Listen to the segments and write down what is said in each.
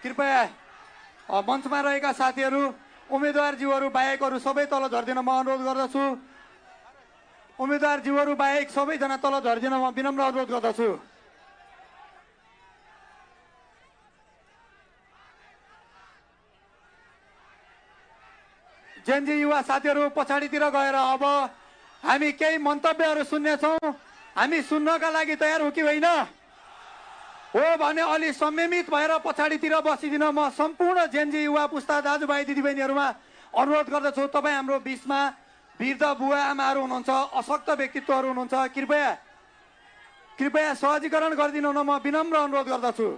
कृपया मञ्चमा रहेका साथीहरू उम्मेदवारज्यूहरू बाहेकहरू सबै तल झर्दिन म अनुरोध गर्दछु। उम्मेदवारज्यूहरू बाहेक सबैजना तल झर्दिन म विनम्र अनुरोध गर्दछु। जेनजी युवा साथीहरू पछाडितिर गएर अब हामी केही मन्तव्यहरू सुन्नेछौँ। हामी सुन्नका लागि तयार हो कि होइन? हो भने अलि संयमित भएर पछाडितिर बसिदिन म सम्पूर्ण जेनजी युवा पुस्ता दाजुभाइ दिदीबहिनीहरूमा अनुरोध गर्दछु। तपाईँ हाम्रो बिचमा वृद्ध बुवा आमाहरू हुनुहुन्छ, अशक्त व्यक्तित्वहरू हुनुहुन्छ, कृपया सहजीकरण गरिदिनु न म विनम्र अनुरोध गर्दछु।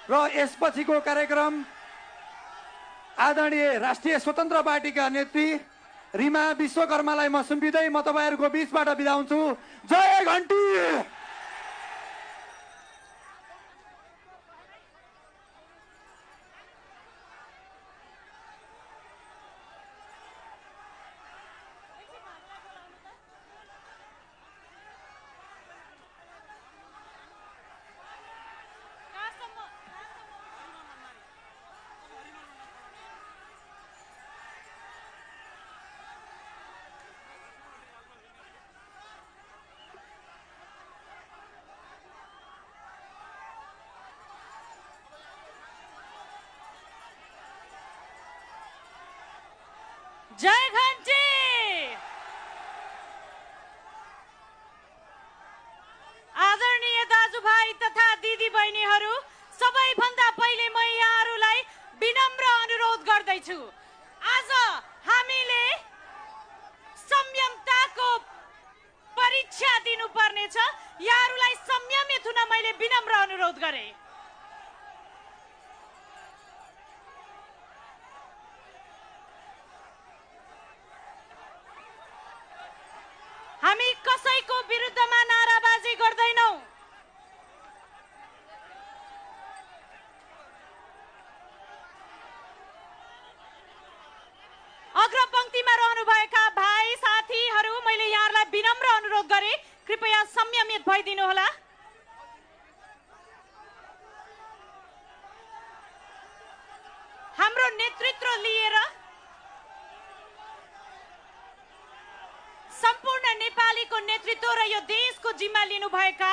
र यसपछिको कार्यक्रम आदरणीय राष्ट्रिय स्वतन्त्र पार्टीका नेत्री रिमा विश्वकर्मालाई म सुम्पिँदै म तपाईँहरूको बिचबाट बिदा हुन्छु। जय घन्टी। जय घन्टी। आदरणीय दाजुभाइ तथा दिदी बहिनीहरू, सबैभन्दा पहिले म यहाँहरूलाई विनम्र अनुरोध गर्दैछु। आज हामीले संयमताको परीक्षा दिनुपर्नेछ। यहाँहरूलाई संयमित हुन मैले विनम्र अनुरोध गरेँ। हामी कसैको विरुद्धमा नाराबाजी गर्दैनौं। अग्रपंक्तिमा रहनुभएका भाइ साथीहरू, मैले यहाँहरूलाई विनम्र अनुरोध गरेँ, कृपया संयमित भइदिनु होला। हाम्रो नेतृत्व लिएर सम्पूर्ण नेपालीको नेतृत्व र यो देशको जिम्मा लिनुभएका,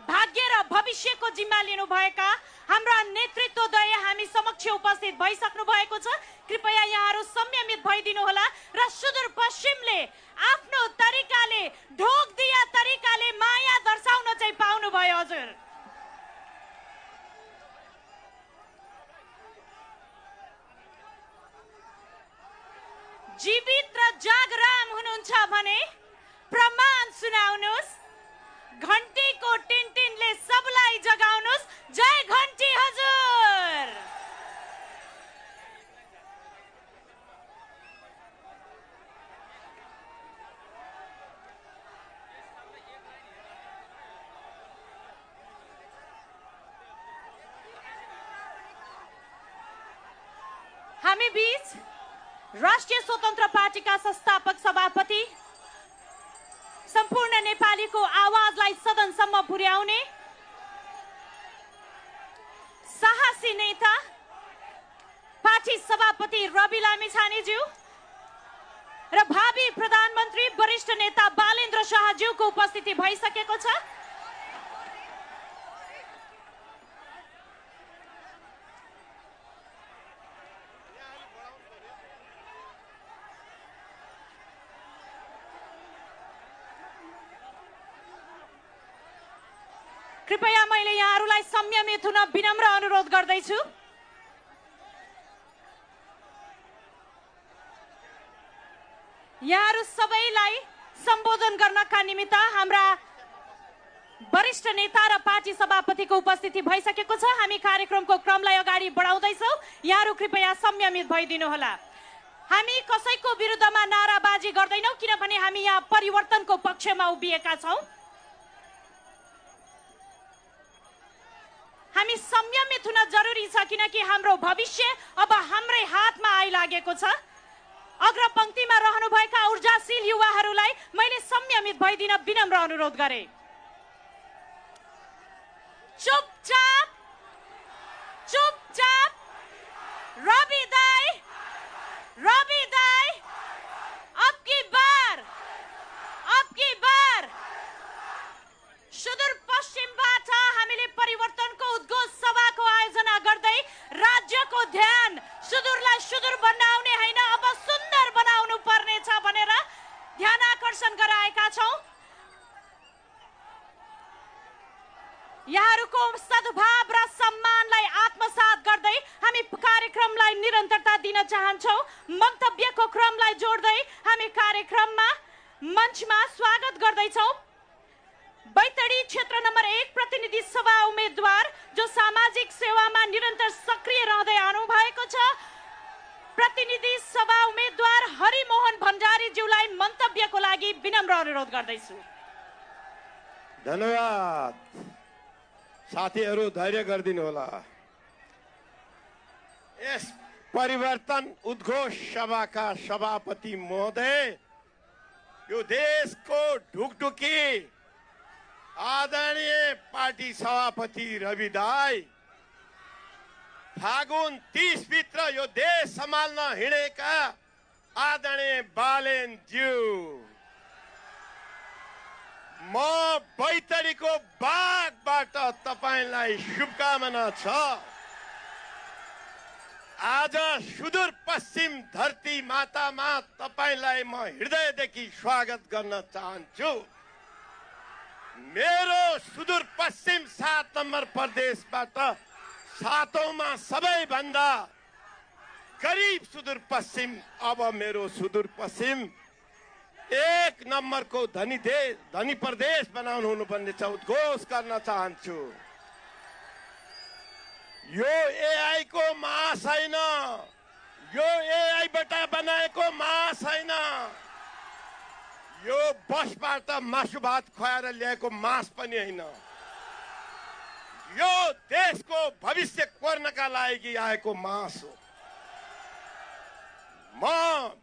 भाग्य र भविष्यको जिम्मा लिनुभएका हाम्रा नेतृत्वद्वय हामी समक्ष उपस्थित भइसक्नु भएको छ। कृपया यहाँहरू संयमित भइदिनु होला र सुदूरपश्चिमले आफ्नो तरिकाले, ढोक दिया तरिकाले माया दर्शाउन चाहिँ पाउनु भयो। हजुर जीवित र जागराम हुनुहुन्छ भने प्रमाण सुनाउनुस्। घन्टीको टिनटिनले सबलाई जगाउनुस्। जय घन्टी। हजुर हामी बीच राष्ट्रिय स्वतन्त्र पार्टीका संस्थापक सभापति, सम्पूर्ण नेपालीको आवाजलाई सदनसम्म पुर्याउने साहसी नेता पार्टी सभापति रवि लामिछानेज्यू र भावी प्रधानमन्त्री वरिष्ठ नेता बालेन्द्र शाहज्यूको उपस्थिति भइसकेको छ। कृपया मैले यहाँहरूलाई संयमित हुन विनम्र अनुरोध गर्दैछु। यहाँहरू सबैलाई सम्बोधन गर्नका निमित्त हाम्रा वरिष्ठ नेता र पार्टी सभापतिको उपस्थिति भइसकेको छ। हामी कार्यक्रमको क्रमलाई अगाडि बढाउँदैछौँ। यहाँहरू कृपया संयमित भइदिनु होला। हामी कसैको विरुद्धमा नाराबाजी गर्दैनौँ, किनभने हामी यहाँ परिवर्तनको पक्षमा उभिएका छौँ। हामी संयमित हुन जरुरी छ, किनकि हाम्रो भविष्य अब हाम्रै हातमा आइलागेको छ। अग्रपंक्तिमा रहनुभएका ऊर्जाशील युवाहरूलाई मैले संयमित भइदिन विनम्र अनुरोध गरेँ। चुपचाप चुपचाप रवि दाई अब की बार सुदूरपश्चिमबाट हामीले परिवर्तनको उद्घोष सभाको आयोजना गर्दै राज्यको ध्यान सुदूरलाई सुदूर बनाउने हैन अब सुन्दर बनाउनु पर्नेछ भनेर ध्यान आकर्षण गराएका छौं। यहाँहरुको सद्भाव र सम्मानलाई आत्मसात गर्दै हामी कार्यक्रमलाई निरन्तरता दिन चाहन्छौं। मन्तव्यको क्रमलाई जोड्दै हामी कार्यक्रममा मञ्चमा स्वागत गर्दै छौं बैतडी क्षेत्र नम्बर 1 प्रतिनिधि सभा उम्मेदवार जो सामाजिक सेवामा निरन्तर सक्रिय रहँदै आउनु भएको छ प्रतिनिधि सभा उम्मेदवार हरिमोहन भण्डारी ज्यूलाई मन्तव्यको लागि विनम्र अनुरोध गर्दैछु। धन्यवाद। साथीहरू धैर्य गरिदिनु होला। यस परिवर्तन उद्घोष सभाका सभापति महोदय, यो देशको ढुकढुकी आदरणीय पार्टी सभापति रवि दाई, फागुन 30 भित्र यो देश सम्हाल्न हिँडेका आदरणीय बालेन ज्यू, म बैतडीको बागबाट तपाईलाई शुभकामना छ। आज सुदूर पश्चिम धरती मातामा तपाईलाई म हृदयदेखि स्वागत गर्न चाहन्छु। मेरो सुदूर पश्चिम 7 नम्बर प्रदेशबाट 7औंमा सबैभन्दा करिब सुदूर पश्चिम, अब मेरो सुदूर पश्चिम 1 नम्बरको धनी प्रदेश बनाउनु हुनुपर्ने छ, उद्घोष गर्न चाहन्छु। यो एआई को मास हैन, यो एआई बाट बनाएको मास हैन, यो बसबाट मासु भात खुवाएर ल्याएको मास पनि हैन। यो देशको भविष्य कोर्नका लागि आएको मास हो। म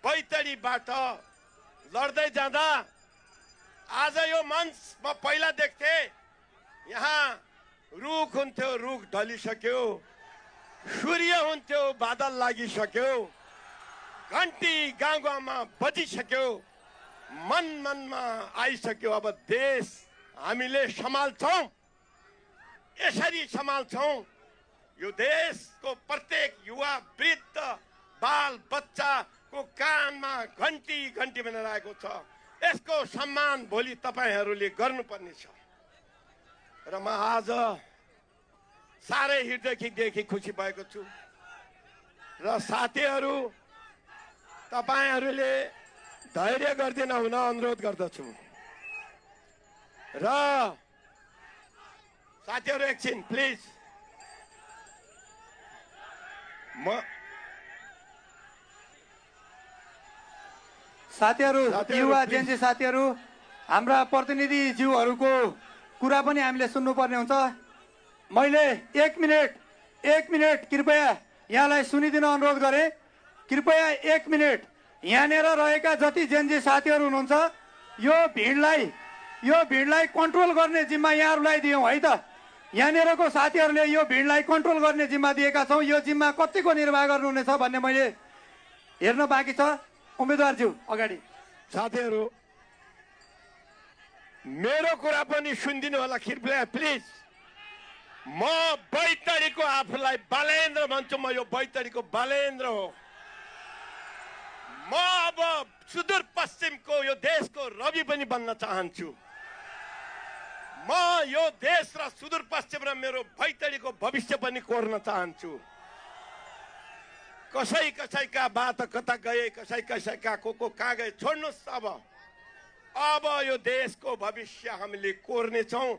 बैतडीबाट लड्दै जाँदा आज यो मञ्च म पहिला देख्थे, यहाँ रुख हुन्थ्यो, रुख ढलिसक्यो, सूर्य हुन्थ्यो, बादल लागिसक्यो, घन्टी गाउँ गाउँमा बजिसक्यो, मन मनमा आइसक्यो। अब देश हामीले सम्हाल्छौं, यसरी सम्हाल्छौं। यो देशको प्रत्येक युवा, वृद्ध, बाल बच्चाको कानमा घन्टी घन्टी भनेर आएको छ। यसको सम्मान भोलि तपाईहरूले गर्नुपर्ने छ। र म आज साह्रै हृदयदेखि खुसी भएको छु। र साथीहरू, तपाईहरूले धैर्य गरिदिन हुन अनुरोध गर्दछु। र साथीहरू एकछिन प्लिज, साथीहरू, युवा जेन्जी साथीहरू, हाम्रा प्रतिनिधिज्यूहरूको कुरा पनि हामीले सुन्नुपर्ने हुन्छ। मैले 1 मिनट कृपया यहाँलाई सुनिदिन अनुरोध गरेँ। कृपया 1 मिनट यहाँनिर रहेका जति जेन्जी साथीहरू हुनुहुन्छ, यो भिडलाई कन्ट्रोल गर्ने जिम्मा यहाँहरूलाई दियौँ है त। यहाँनिरको साथीहरूले यो भिडलाई कन्ट्रोल गर्ने जिम्मा दिएका छौँ। यो जिम्मा कतिको निर्वाह गर्नुहुनेछ भन्ने मैले हेर्न बाँकी छ। उम्मेदवारज्यू अगाडि। साथीहरू, मेरो कुरा पनि सुनिदिनु होला कृपया प्लिज। म बैतडीको आफूलाई बालेन्द्र भन्छु। म यो बैतडीको बालेन्द्र हो। म अब सुदूर पश्चिमको यो देशको रवि पनि बन्न चाहन्छु। म यो देश र सुदूर पश्चिम र मेरो बैतडीको भविष्य पनि कोर्न चाहन्छु। कसैका बात कता गए, कसैका को कहाँ गए, छोड्नुहोस्। अब यो देशको भविष्य हामीले कोर्नेछौँ,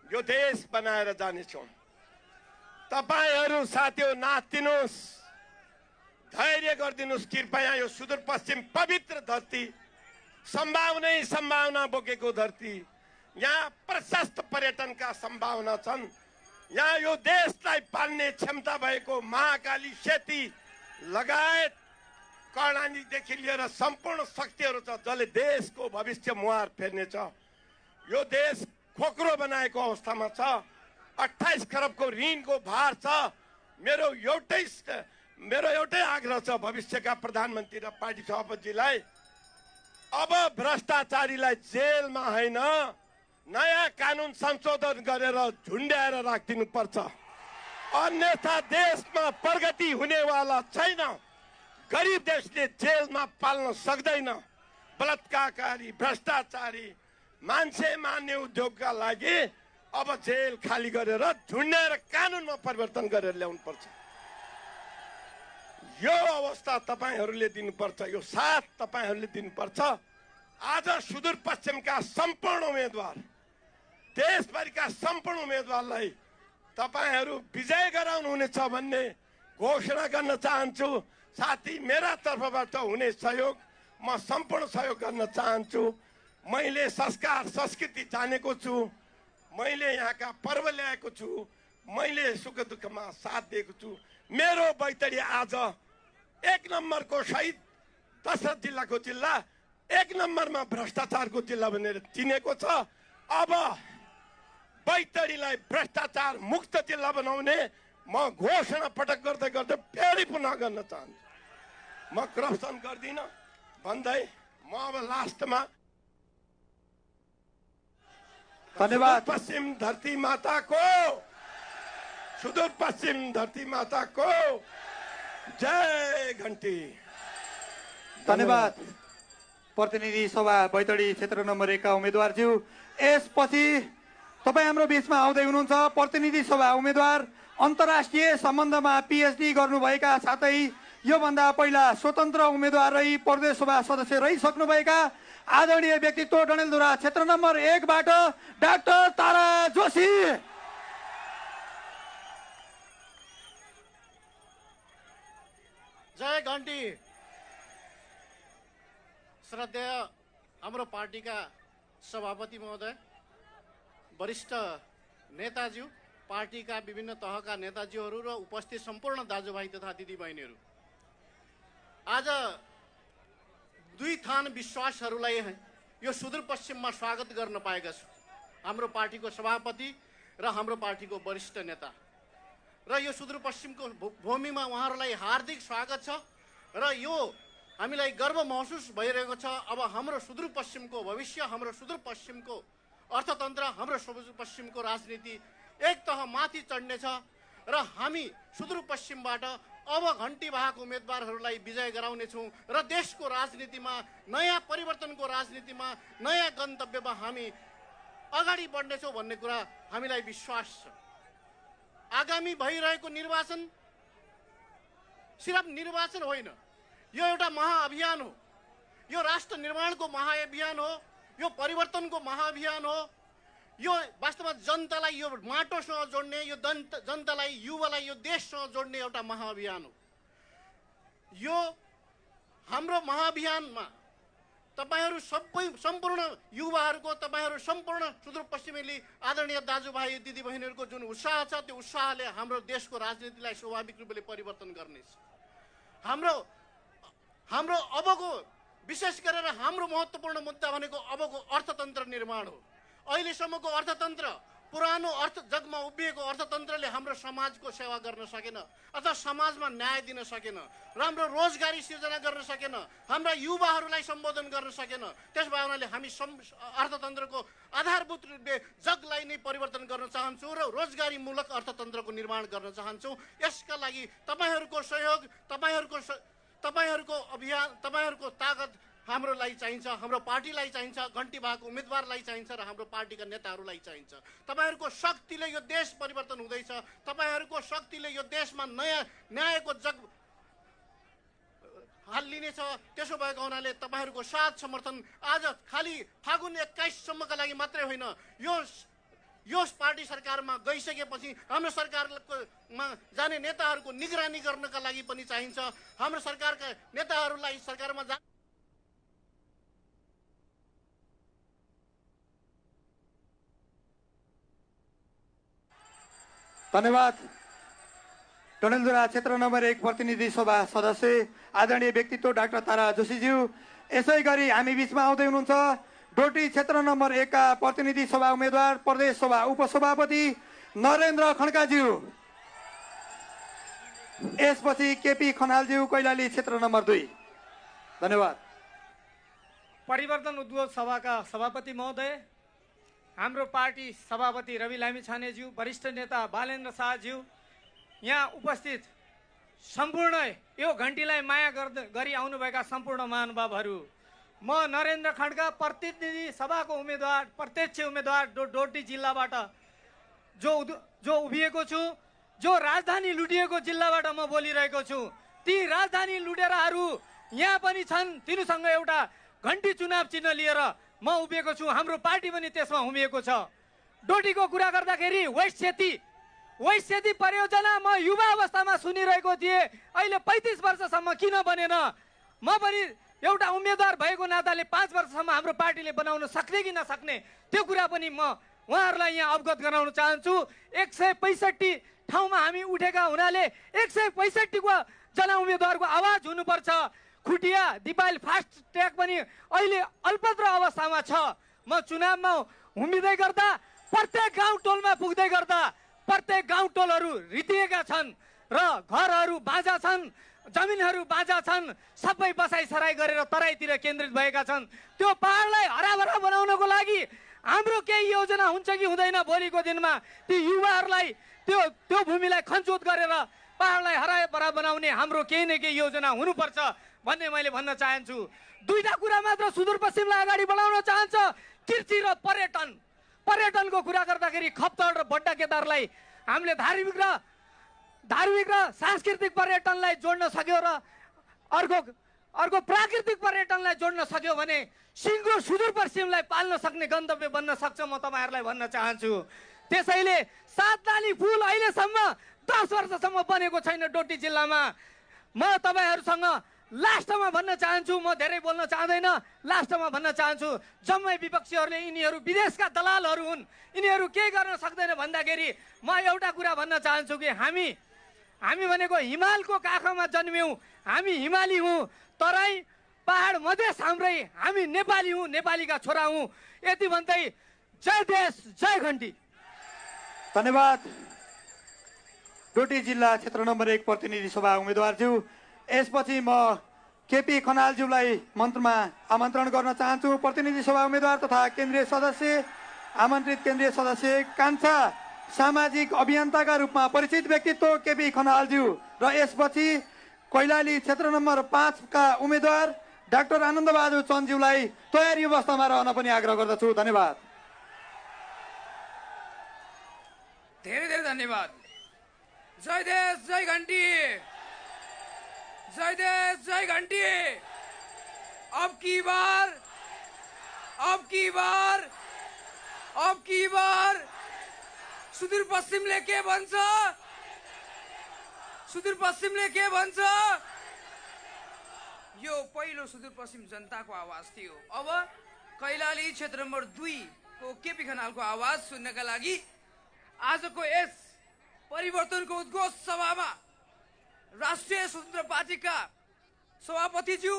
यो देश बनाएर जानेछौँ। तपाईहरू साथीहरू नाच्दिनुहोस्, धैर्य गरिदिनुहोस् कृपया। यो सुदूर पश्चिम पवित्र धरती, सम्भावना बोकेको धरती, यहाँ प्रशस्त पर्यटनका सम्भावना छन्। यहाँ यो देशलाई पाल्ने क्षमता भएको महाकाली सेती लगायत कर्णालीदेखि लिएर सम्पूर्ण शक्तिहरू छ, जसले देशको भविष्य मुहार फेर्नेछ। यो देश खोक्रो बनाएको अवस्थामा छ। 28 खरबको ऋणको भार छ। मेरो एउटै आग्रह छ भविष्यका प्रधानमन्त्री र पार्टी सभापतिलाई, अब भ्रष्टाचारीलाई जेलमा होइन नयाँ कानुन संशोधन गरेर झुन्ड्याएर राखिदिनु पर्छ। अन्यथा देशमा प्रगति हुनेवाला छैन। गरिब देशले जेलमा पाल्न सक्दैन। बलात्कारकारी, भ्रष्टाचारी, मान्छे मान्ने उद्योगका लागि अब जेल खाली गरेर झुन्ड्याएर कानुनमा परिवर्तन गरेर ल्याउनु पर्छ। यो अवस्था तपाईहरूले दिनुपर्छ, यो साथ तपाईहरूले दिनुपर्छ। आज सुदूरपश्चिमका सम्पूर्ण उम्मेदवार, देशभरिका सम्पूर्ण उम्मेदवारलाई तपाईहरू विजय गराउनुहुनेछ भन्ने घोषणा गर्न चाहन्छु। साथी, मेरा तर्फबाट हुने सहयोग म सम्पूर्ण सहयोग गर्न चाहन्छु। मैले संस्कार संस्कृति जानेको छु, मैले यहाँका पर्व ल्याएको छु, मैले सुख दुःखमा साथ दिएको छु। मेरो बैतडी आज 1 नम्बरको शहीद दशरथ जिल्लाको जिल्ला 1 नम्बरमा भ्रष्टाचारको जिल्ला भनेर चिनेको छ। अब बैतडीलाई भ्रष्टाचार मुक्त जिल्ला बनाउने म घोषणा पटक गर्दै गर्दै फेरि पुनः गर्न चाहन्छु। म करप्सन गर्दिन भन्दै म अब लास्टमा धन्यवाद। पश्चिम धरती माताको, सुदूरपश्चिम धरती माताको जय घन्टी। धन्यवाद। प्रतिनिधि सभा बैतडी क्षेत्र नम्बर 1 का उम्मेदवारज्यू, यसपछि तपाईँ हाम्रो बीचमा आउँदै हुनुहुन्छ प्रतिनिधि सभा उम्मेदवार, अन्तर्राष्ट्रिय सम्बन्धमा पिएचडी गर्नुभएका साथै योभन्दा पहिला स्वतन्त्र उम्मेदवार रही प्रदेश सभा सदस्य रहिसक्नुभएका आदरणीय व्यक्तित्व डडेलधुरा क्षेत्र नम्बर 1 बाट डाक्टर तारा जोशी। जय घन्टी। श्रद्धेय हाम्रो पार्टीका सभापति महोदय, वरिष्ठ नेताज्यू, पार्टीका विभिन्न तहका नेताजीहरू र उपस्थित सम्पूर्ण दाजुभाइ तथा दिदीबहिनीहरू, आज 2 थान विश्वासहरूलाई यो सुदूरपश्चिममा स्वागत गर्न पाएका छु। हाम्रो पार्टीको सभापति र हाम्रो पार्टीको वरिष्ठ नेता, र यो सुदूरपश्चिमको भूमिमा उहाँहरूलाई हार्दिक स्वागत छ। र यो हामीलाई गर्व महसुस भइरहेको छ। अब हाम्रो सुदूरपश्चिमको भविष्य, हाम्रो सुदूरपश्चिमको अर्थतन्त्र, हाम्रो सुदूरपश्चिमको राजनीति एक तह माथि चढ्नेछ र हामी सुदूरपश्चिमबाट अब घन्टी वाहक उम्मेदवारहरूलाई विजय गराउनेछौँ र देशको राजनीतिमा, नयाँ परिवर्तनको राजनीतिमा, नयाँ गन्तव्यमा हामी अगाडि बढ्नेछौँ भन्ने कुरा हामीलाई विश्वास छ। आगामी भइरहेको निर्वाचन सिर्फ निर्वाचन होइन, यो एउटा महाअभियान हो। यो राष्ट्र निर्माणको महाअभियान हो, यो परिवर्तनको महाअभियान हो। यो वास्तवमा जनतालाई यो माटोसँग जोड्ने, यो जनतालाई, युवालाई यो देशसँग जोड्ने एउटा महाअभियान हो। यो हाम्रो महाअभियानमा तपाईहरू सबै सम्पूर्ण युवाहरूको, तपाईहरू सम्पूर्ण सुदूरपश्चिमेली आदरणीय दाजुभाइ दिदीबहिनीहरूको जुन उत्साह छ, त्यो उत्साहले हाम्रो देशको राजनीतिलाई स्वाभाविक रूपले परिवर्तन गर्नेछ। हाम्रो अबको, विशेष गरेर हाम्रो महत्त्वपूर्ण मुद्दा भनेको अबको अर्थतन्त्र निर्माण हो। अहिलेसम्मको अर्थतन्त्र, पुरानो जगमा उभिएको अर्थतन्त्रले हाम्रो समाजको सेवा गर्न सकेन अथवा समाजमा न्याय दिन सकेन, राम्रो रोजगारी सिर्जना गर्न सकेन, हाम्रा युवाहरूलाई सम्बोधन गर्न सकेन। त्यस भावनाले हामी अर्थतन्त्रको आधारभूत रूपले जगलाई नै परिवर्तन गर्न चाहन्छौँ र रोजगारीमूलक अर्थतन्त्रको निर्माण गर्न चाहन्छौँ। यसका लागि तपाईँहरूको सहयोग, तपाईँहरूको अभियान, तपाईँहरूको ताकत हाम्रोलाई चाहिन्छ, हाम्रो पार्टीलाई चाहिन्छ, घन्टी वाहक उम्मेदवारलाई चाहिन्छ र हाम्रो पार्टीका नेताहरूलाई चाहिन्छ। तपाईँहरूको शक्तिले यो देश परिवर्तन हुँदैछ। तपाईँहरूको शक्तिले यो देशमा नयाँ न्यायको जग हालिनेछ। त्यसो भएको हुनाले तपाईँहरूको साथ समर्थन आज खालि फागुन 21 सम्मका लागि मात्रै होइन, यो पार्टी सरकारमा गइसकेपछि हाम्रो सरकारमा जाने नेताहरूको निगरानी गर्नका लागि पनि चाहिन्छ। हाम्रो सरकारका नेताहरूलाई सरकारमा धन्यवाद। डडेलधुरा क्षेत्र नम्बर 1 प्रतिनिधि सभा सदस्य आदरणीय व्यक्तित्व डाक्टर तारा जोशीज्यू। यसै गरी हामी बीचमा आउँदै हुनुहुन्छ डोटी क्षेत्र नम्बर 1 का प्रतिनिधि सभा उम्मेदवार, प्रदेश सभा उपसभापति नरेन्द्र खड्काज्यू, यसपछि केपी खनालज्यू कैलाली क्षेत्र नम्बर 2। धन्यवाद। परिवर्तन उद्योग सभाका सभापति महोदय, हाम्रो पार्टी सभापति रवि लामिछानेज्यू, वरिष्ठ नेता बालेन्द्र शाहज्यू, यहाँ उपस्थित सम्पूर्ण यो घन्टीलाई माया गरी आउनुभएका सम्पूर्ण महानुभावहरू, म नरेन्द्र खड्का प्रतिनिधि सभाको उम्मेदवार, प्रत्यक्ष उम्मेदवार डोटी जिल्लाबाट जो उभिएको छु, जो राजधानी लुटिएको जिल्लाबाट म बोलिरहेको छु। ती राजधानी लुटेराहरू यहाँ पनि छन्, तिनीसँग एउटा घन्टी चुनाव चिन्ह लिएर म उभिएको छु। हाम्रो पार्टी पनि त्यसमा उभिएको छ। डोटीको कुरा गर्दाखेरि वेस्ट सेती परियोजना म युवा अवस्थामा सुनिरहेको थिएँ, अहिले 35 वर्षसम्म किन बनेन? म पनि एउटा उम्मेदवार भएको नाताले 5 वर्षसम्म हाम्रो पार्टीले बनाउन सक्ने कि नसक्ने त्यो कुरा पनि म उहाँहरूलाई यहाँ अवगत गराउन चाहन्छु। 165 ठाउँमा हामी उठेका हुनाले 165 को जना उम्मेदवारको आवाज हुनुपर्छ। खुटिया दिपायल फास्ट ट्र्याक पनि अहिले अल्पत्र अवस्थामा छ। म चुनावमा उम्मिदै गर्दा प्रत्येक गाउँ टोलमा पुग्दै गर्दा प्रत्येक गाउँ टोलहरू रितिएका छन् र घरहरू बाँझा छन्, जमिनहरू बाँझा छन्, सबै बसाइसराई गरेर तराईतिर केन्द्रित भएका छन्। त्यो पहाडलाई हराभरा बनाउनको लागि हाम्रो केही योजना हुन्छ कि हुँदैन? भोलिको दिनमा ती युवाहरूलाई त्यो भूमिलाई खनचोत गरेर पहाडलाई हराभरा बनाउने हाम्रो केही न केही योजना हुनुपर्छ भन्ने मैले भन्न चाहन्छु। दुईटा कुरा मात्र सुदूरपश्चिमलाई अगाडि बढाउन चाहन्छ, कृषि र पर्यटनको कुरा गर्दाखेरि खप्तड र बड्डा केदारलाई हामीले धार्मिक र सांस्कृतिक पर्यटनलाई जोड्न सक्यो र अर्को प्राकृतिक पर्यटनलाई जोड्न सक्यो भने सिङ्गो सुदूरपश्चिमलाई पाल्न सक्ने गन्तव्य बन्न सक्छ, म तपाईँहरूलाई भन्न चाहन्छु। त्यसैले 7 नाली पुल अहिलेसम्म 10 वर्षसम्म बनेको छैन डोटी जिल्लामा। म तपाईँहरूसँग लास्टमा भन्न चाहन्छु, म धेरै बोल्न चाहदैन, लास्टमा भन्न चाहन्छु, जम्मै विपक्षीहरूले यिनीहरू विदेशका दलालहरू हुन्, यिनीहरू केही गर्न सक्दैन भन्दाखेरि म एउटा कुरा भन्न चाहन्छु कि हामी भनेको हिमालको काखमा जन्म्यौँ, हामी हिमाली हौँ, तराई पहाड मधेस हाम्रै, हामी नेपाली हौँ, नेपालीका छोरा हौँ। यति भन्दै जय देश जय घन्टी। धन्यवाद। डोटी जिल्ला क्षेत्र नम्बर 1 प्रतिनिधि सभा उम्मेदवारज्यू, यसपछि म केपी खनालज्यूलाई मन्त्रमा आमन्त्रण गर्न चाहन्छु। प्रतिनिधि सभा उम्मेदवार तथा केन्द्रीय सदस्य, आमन्त्रित केन्द्रीय सदस्य, कान्छा सामाजिक अभियन्ताका रूपमा परिचित व्यक्तित्व केपी खनालज्यू र यसपछि कैलाली क्षेत्र नम्बर 5 का उम्मेदवार डाक्टर आनन्दबहादुर चन्दज्यूलाई तयारी अवस्थामा रहन पनि आग्रह गर्दछु। धन्यवाद। धेरै धेरै धन्यवाद। जय देश जय घन्टी, जय देश जय घन्टी। अब की बार सुदूरपश्चिमले के भन्छ? सुदूरपश्चिमले के भन्छ? यो पहिलो सुदूरपश्चिम जनताको आवाज थियो। अब कैलाली क्षेत्र नम्बर 2 को केपी खनालको आवाज सुन्नका लागि आजको यस परिवर्तनको उद्घोष सभामा राष्ट्रिय स्वतन्त्र पार्टीका सभापतिज्यू,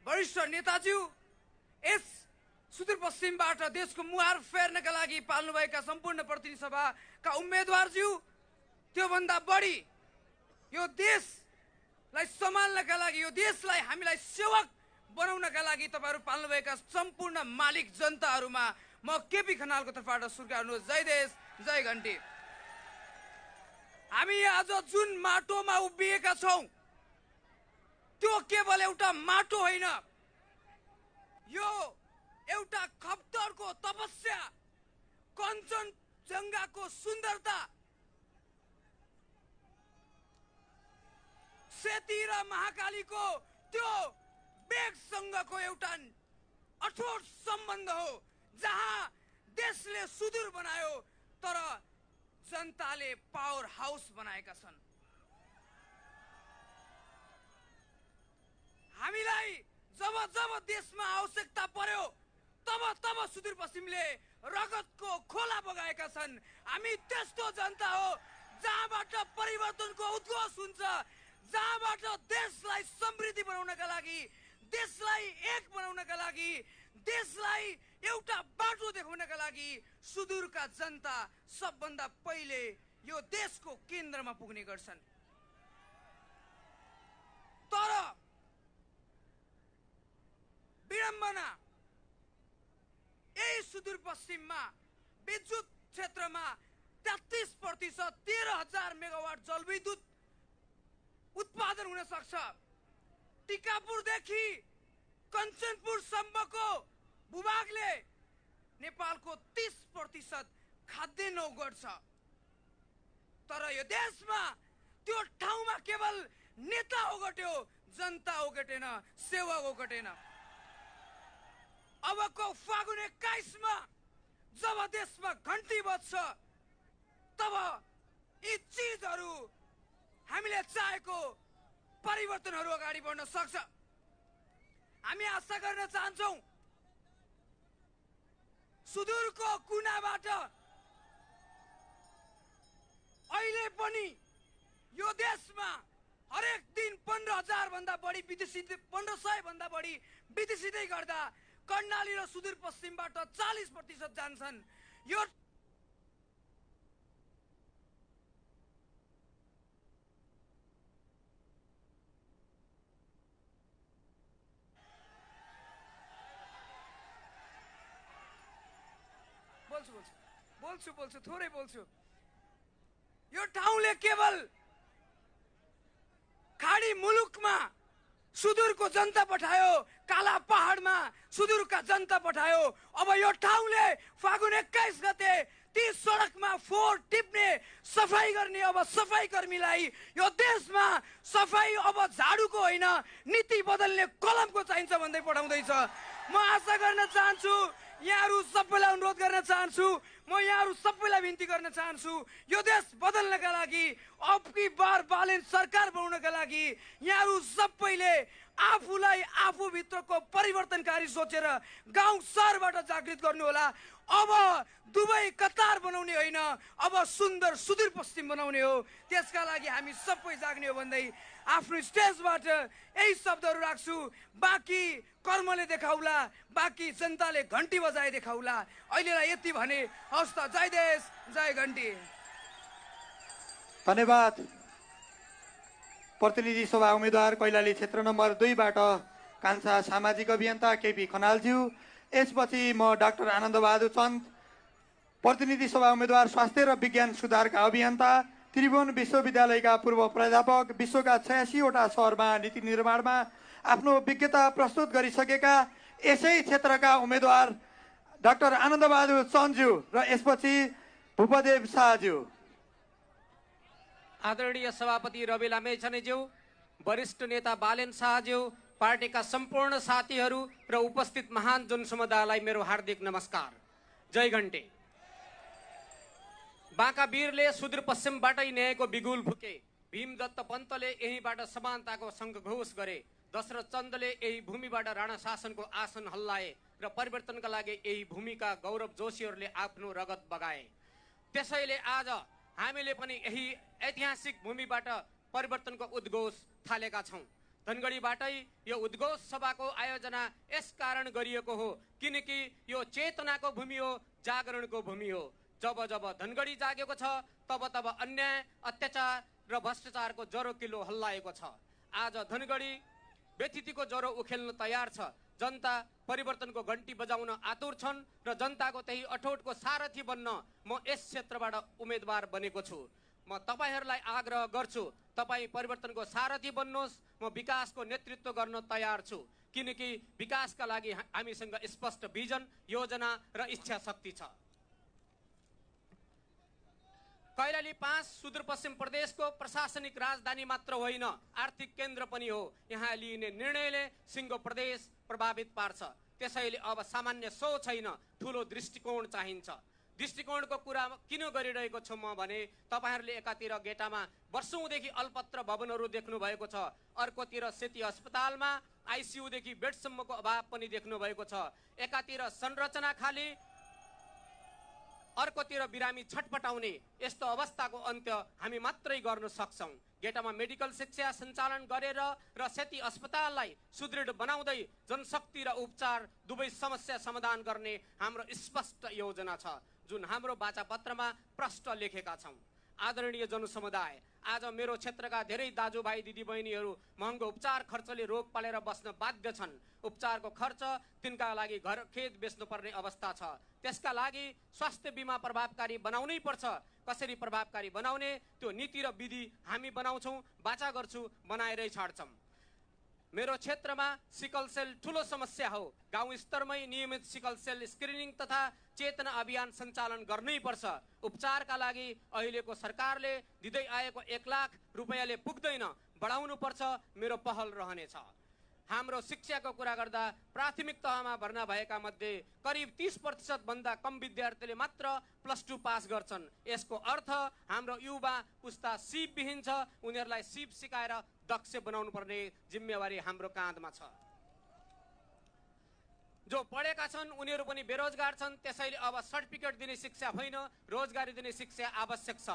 वरिष्ठ नेताज्यू, यस सुदूरपश्चिमबाट देशको मुहार फेर्नका लागि पाल्नुभएका सम्पूर्ण प्रतिनिधि सभाका उम्मेदवारज्यू, त्योभन्दा बढी यो देशलाई सम्हाल्नका लागि, यो देशलाई हामीलाई सेवक बनाउनका लागि तपाईँहरू पाल्नुभएका सम्पूर्ण मालिक जनताहरूमा म केपी खनालको तर्फबाट सुर्काउनुहोस् जय देश जय घन्टी। हामी आज जुन माटोमा उभिएका छौं त्यो केवल एउटा माटो होइन, यो एउटा खप्तडको तपस्या, कञ्चनजङ्घाको सुन्दरता, सेती र महाकालीको त्यो बेगसँगको एउटा अठोट सम्बन्ध हो, जहाँ देशले सुदूर बनायो तर जनताले पावर हाउस बनाएका छन्। हामीलाई जब जब देशमा आवश्यकता पर्यो तब सुदूरपश्चिमले रगतको खोला बगाएका छन्। हामी त्यस्तो जनता हो जहाँबाट परिवर्तनको उद्घोष हुन्छ, जहाँबाट देशलाई समृद्धि बनाउनका लागि, देशलाई एक बनाउनका लागि, देशलाई एउटा बाटो देखाउनका लागि सुदूरका जनता सबभन्दा पहिले यो देशको केन्द्रमा पुग्ने गर्छन्। तर विडम्बना यही सुदूरपश्चिममा विद्युत क्षेत्रमा 33% 13,000 मेगावाट जलविद्युत उत्पादन हुन सक्छ। टिकापुरदेखि कञ्चनपुरसम्मको भूभागले नेपालको 30% खाद्यान्न ओगट्छ। तर यो देशमा त्यो ठाउँमा केवल नेता ओगट्यो, जनता ओगटेन, सेवक ओगटेन। अबको फागुन 21 मा जब देशमा घन्टी बज्छ तब यी चीजहरू हामीले चाहेको परिवर्तनहरू अगाडि बढ्न सक्छ। हामी आशा गर्न चाहन्छौं सुदूरको कुनाबाट अहिले पनि यो देशमा हरेक दिन 15,000 भन्दा बढी विदेशित 1500 भन्दा बढी विदेशितै गर्दा कर्णाली र सुदूरपश्चिमबाट 40% जान्छन्। यो बोल्छु थोरै बोल्छु। यो ठाउँले केवल खाडी मुलुकमा सुदूरको जनता पठायो, काला पहाडमा सुदूरका जनता पठायो। अब यो ठाउँले फागुन 21 गते ती सडकमा फोहोर टिप्ने, सफाई गर्ने अब सफाई कर्मीलाई यो देशमा सफाई अब झाडुको होइन नीति बदल्ने कलमको चाहिन्छ भन्दै पठाउँदैछ। म आशा गर्न चाहन्छु, यहाँहरू सबैलाई अनुरोध गर्न चाहन्छु, म यहाँहरू सबैलाई बिन्ती गर्न चाहन्छु, यो देश बदल्नका लागि, अबकी बार बालेन सरकार बनाउनका लागि यहाँहरू सबैले आफूलाई आफूभित्रको परिवर्तनकारी सोचेर गाउँ सहरबाट जागृत गर्नुहोला। अब दुवै कतार बनाउने होइन, अब सुन्दर सुदूरपश्चिम बनाउने हो। त्यसका लागि हामी सबै जाग्ने हो भन्दै आफ्नो स्टेजबाट यही शब्दहरू राख्छु। बाँकी कर्मले देखाउला, बाँकी जनताले घन्टी बजाए देखाउला। अहिलेलाई यति भने हवस् त। जय देश, जय घन्टी। धन्यवाद। प्रतिनिधि सभा उम्मेद्वार कैलाली क्षेत्र नम्बर 2 बाट कान्छा सामाजिक अभियन्ता केपी खनालज्यू, यसपछि म डाक्टर आनन्द बहादुर चन्द, प्रतिनिधि सभा उम्मेद्वार स्वास्थ्य र विज्ञान सुधारका अभियन्ता, त्रिभुवन विश्वविद्यालयका पूर्व प्राध्यापक, विश्वका 86 वटा सहरमा नीति निर्माणमा आफ्नो विज्ञता प्रस्तुत गरिसकेका यसै क्षेत्रका उम्मेद्वार डाक्टर आनन्द बहादुर चन्दज्यू र यसपछि भूपदेव शाहज्यू। आदरणीय सभापति रवि लामेछानेज्यू, वरिष्ठ नेता बालेन शाहज्यू, पार्टीका सम्पूर्ण साथीहरू र उपस्थित महान जनसमुदायलाई मेरो हार्दिक नमस्कार। जय घन्टे। बाँका वीरले सुदूरपश्चिमबाटै न्यायको बिगुल फुके, भीमदत्त पन्तले यहीँबाट समानताको शङ्खघोष गरे, दशरथ चन्दले यही भूमिबाट राणा शासनको आसन हल्लाए र परिवर्तनका लागि यही भूमिका गौरव जोशीहरूले आफ्नो रगत बगाए। त्यसैले आज हामीले पनि यही ऐतिहासिक भूमिबाट परिवर्तनको उद्घोष थालेका छौँ। धनगढीबाटै यो उद्घोष सभाको आयोजना यस कारण गरिएको हो किनकि यो चेतनाको भूमि हो, जागरणको भूमि हो। जब जब धनगढी जागेको छ तब तब अन्याय, अत्याचार र भ्रष्टाचारको ज्वरो किलो हल्लाएको छ। आज धनगढी व्यथितिको ज्वरो उखेल्न तयार छ। जनता परिवर्तनको घन्टी बजाउन आतुर छन् र जनताको त्यही अठोटको सारथी बन्न म यस क्षेत्रबाट उम्मेदवार बनेको छु। म तपाईहरूलाई आग्रह गर्छु, तपाईँ परिवर्तनको सारथी बन्नुहोस्। म विकासको नेतृत्व गर्न तयार छु किनकि विकासका लागि हामीसँग स्पष्ट भिजन, योजना र इच्छा शक्ति छ। कैलाली 5 सुदूरपश्चिम प्रदेशको प्रशासनिक राजधानी मात्र होइन, आर्थिक केन्द्र पनि हो। यहाँ लिइने निर्णयले सिङ्गो प्रदेश प्रभावित पार्छ। त्यसैले अब सामान्य सोच छैन, ठुलो दृष्टिकोण चाहिन्छ। दृष्टिकोणको कुरा किन गरिरहेको छु म भने तपाईहरूले एकातिर गेटामा वर्षौंदेखि अल्पत्र भवनहरू देख्नु भएको छ, अर्कोतिर सेती अस्पतालमा आइसियुदेखि बेडसम्मको अभाव पनि देख्नु भएको छ। एकातिर संरचना खाली अर्कोतिर बिरामी छटपटाउने यस्तो अवस्थाको अन्त्य हामी मात्रै गर्न सक्छौँ। गेटामा मेडिकल शिक्षा सञ्चालन गरेर र सेती अस्पताललाई सुदृढ बनाउँदै जनशक्ति र उपचार दुवै समस्या समाधान गर्ने हाम्रो स्पष्ट योजना छ, जुन हाम्रो वाचापत्रमा प्रष्ट लेखेका छौँ। आदरणीय जनसमुदाय, आज मेरो क्षेत्रका धेरै दाजुभाइ दिदीबहिनीहरू महँगो उपचार खर्चले रोग पालेर बस्न बाध्य छन्। उपचारको खर्च तिनका लागि घर खेत बेच्नुपर्ने अवस्था छ। त्यसका लागि स्वास्थ्य बिमा प्रभावकारी बनाउनै पर्छ। कसरी प्रभावकारी बनाउने त्यो नीति र विधि हामी बनाउँछौँ, वाचा गर्छु, बनाएरै छाड्छौँ। मेरो क्षेत्रमा सिकल सेल ठुलो समस्या हो। गाउँ स्तरमै नियमित सिकल सेल स्क्रिनिङ तथा चेतना अभियान सञ्चालन गर्नै पर्छ। उपचारका लागि अहिलेको सरकारले दिँदै आएको 1 लाख रुपैयाँले पुग्दैन, बढाउनु पर्छ, मेरो पहल रहनेछ। हाम्रो शिक्षाको कुरा गर्दा प्राथमिक तहमा भर्ना भएका मध्ये करिब 30% भन्दा कम विद्यार्थीले मात्र +2 पास गर्छन्। यसको अर्थ हाम्रो युवा पुस्ता सिपविहीन छ। उनीहरूलाई सिप सिकाएर दक्ष बनाउनु पर्ने जिम्मेवारी हाम्रो काँधमा छ। जो पढेका छन् उनीहरू पनि बेरोजगार छन्। त्यसैले अब सर्टिफिकेट दिने शिक्षा होइन, रोजगारी दिने शिक्षा आवश्यक छ।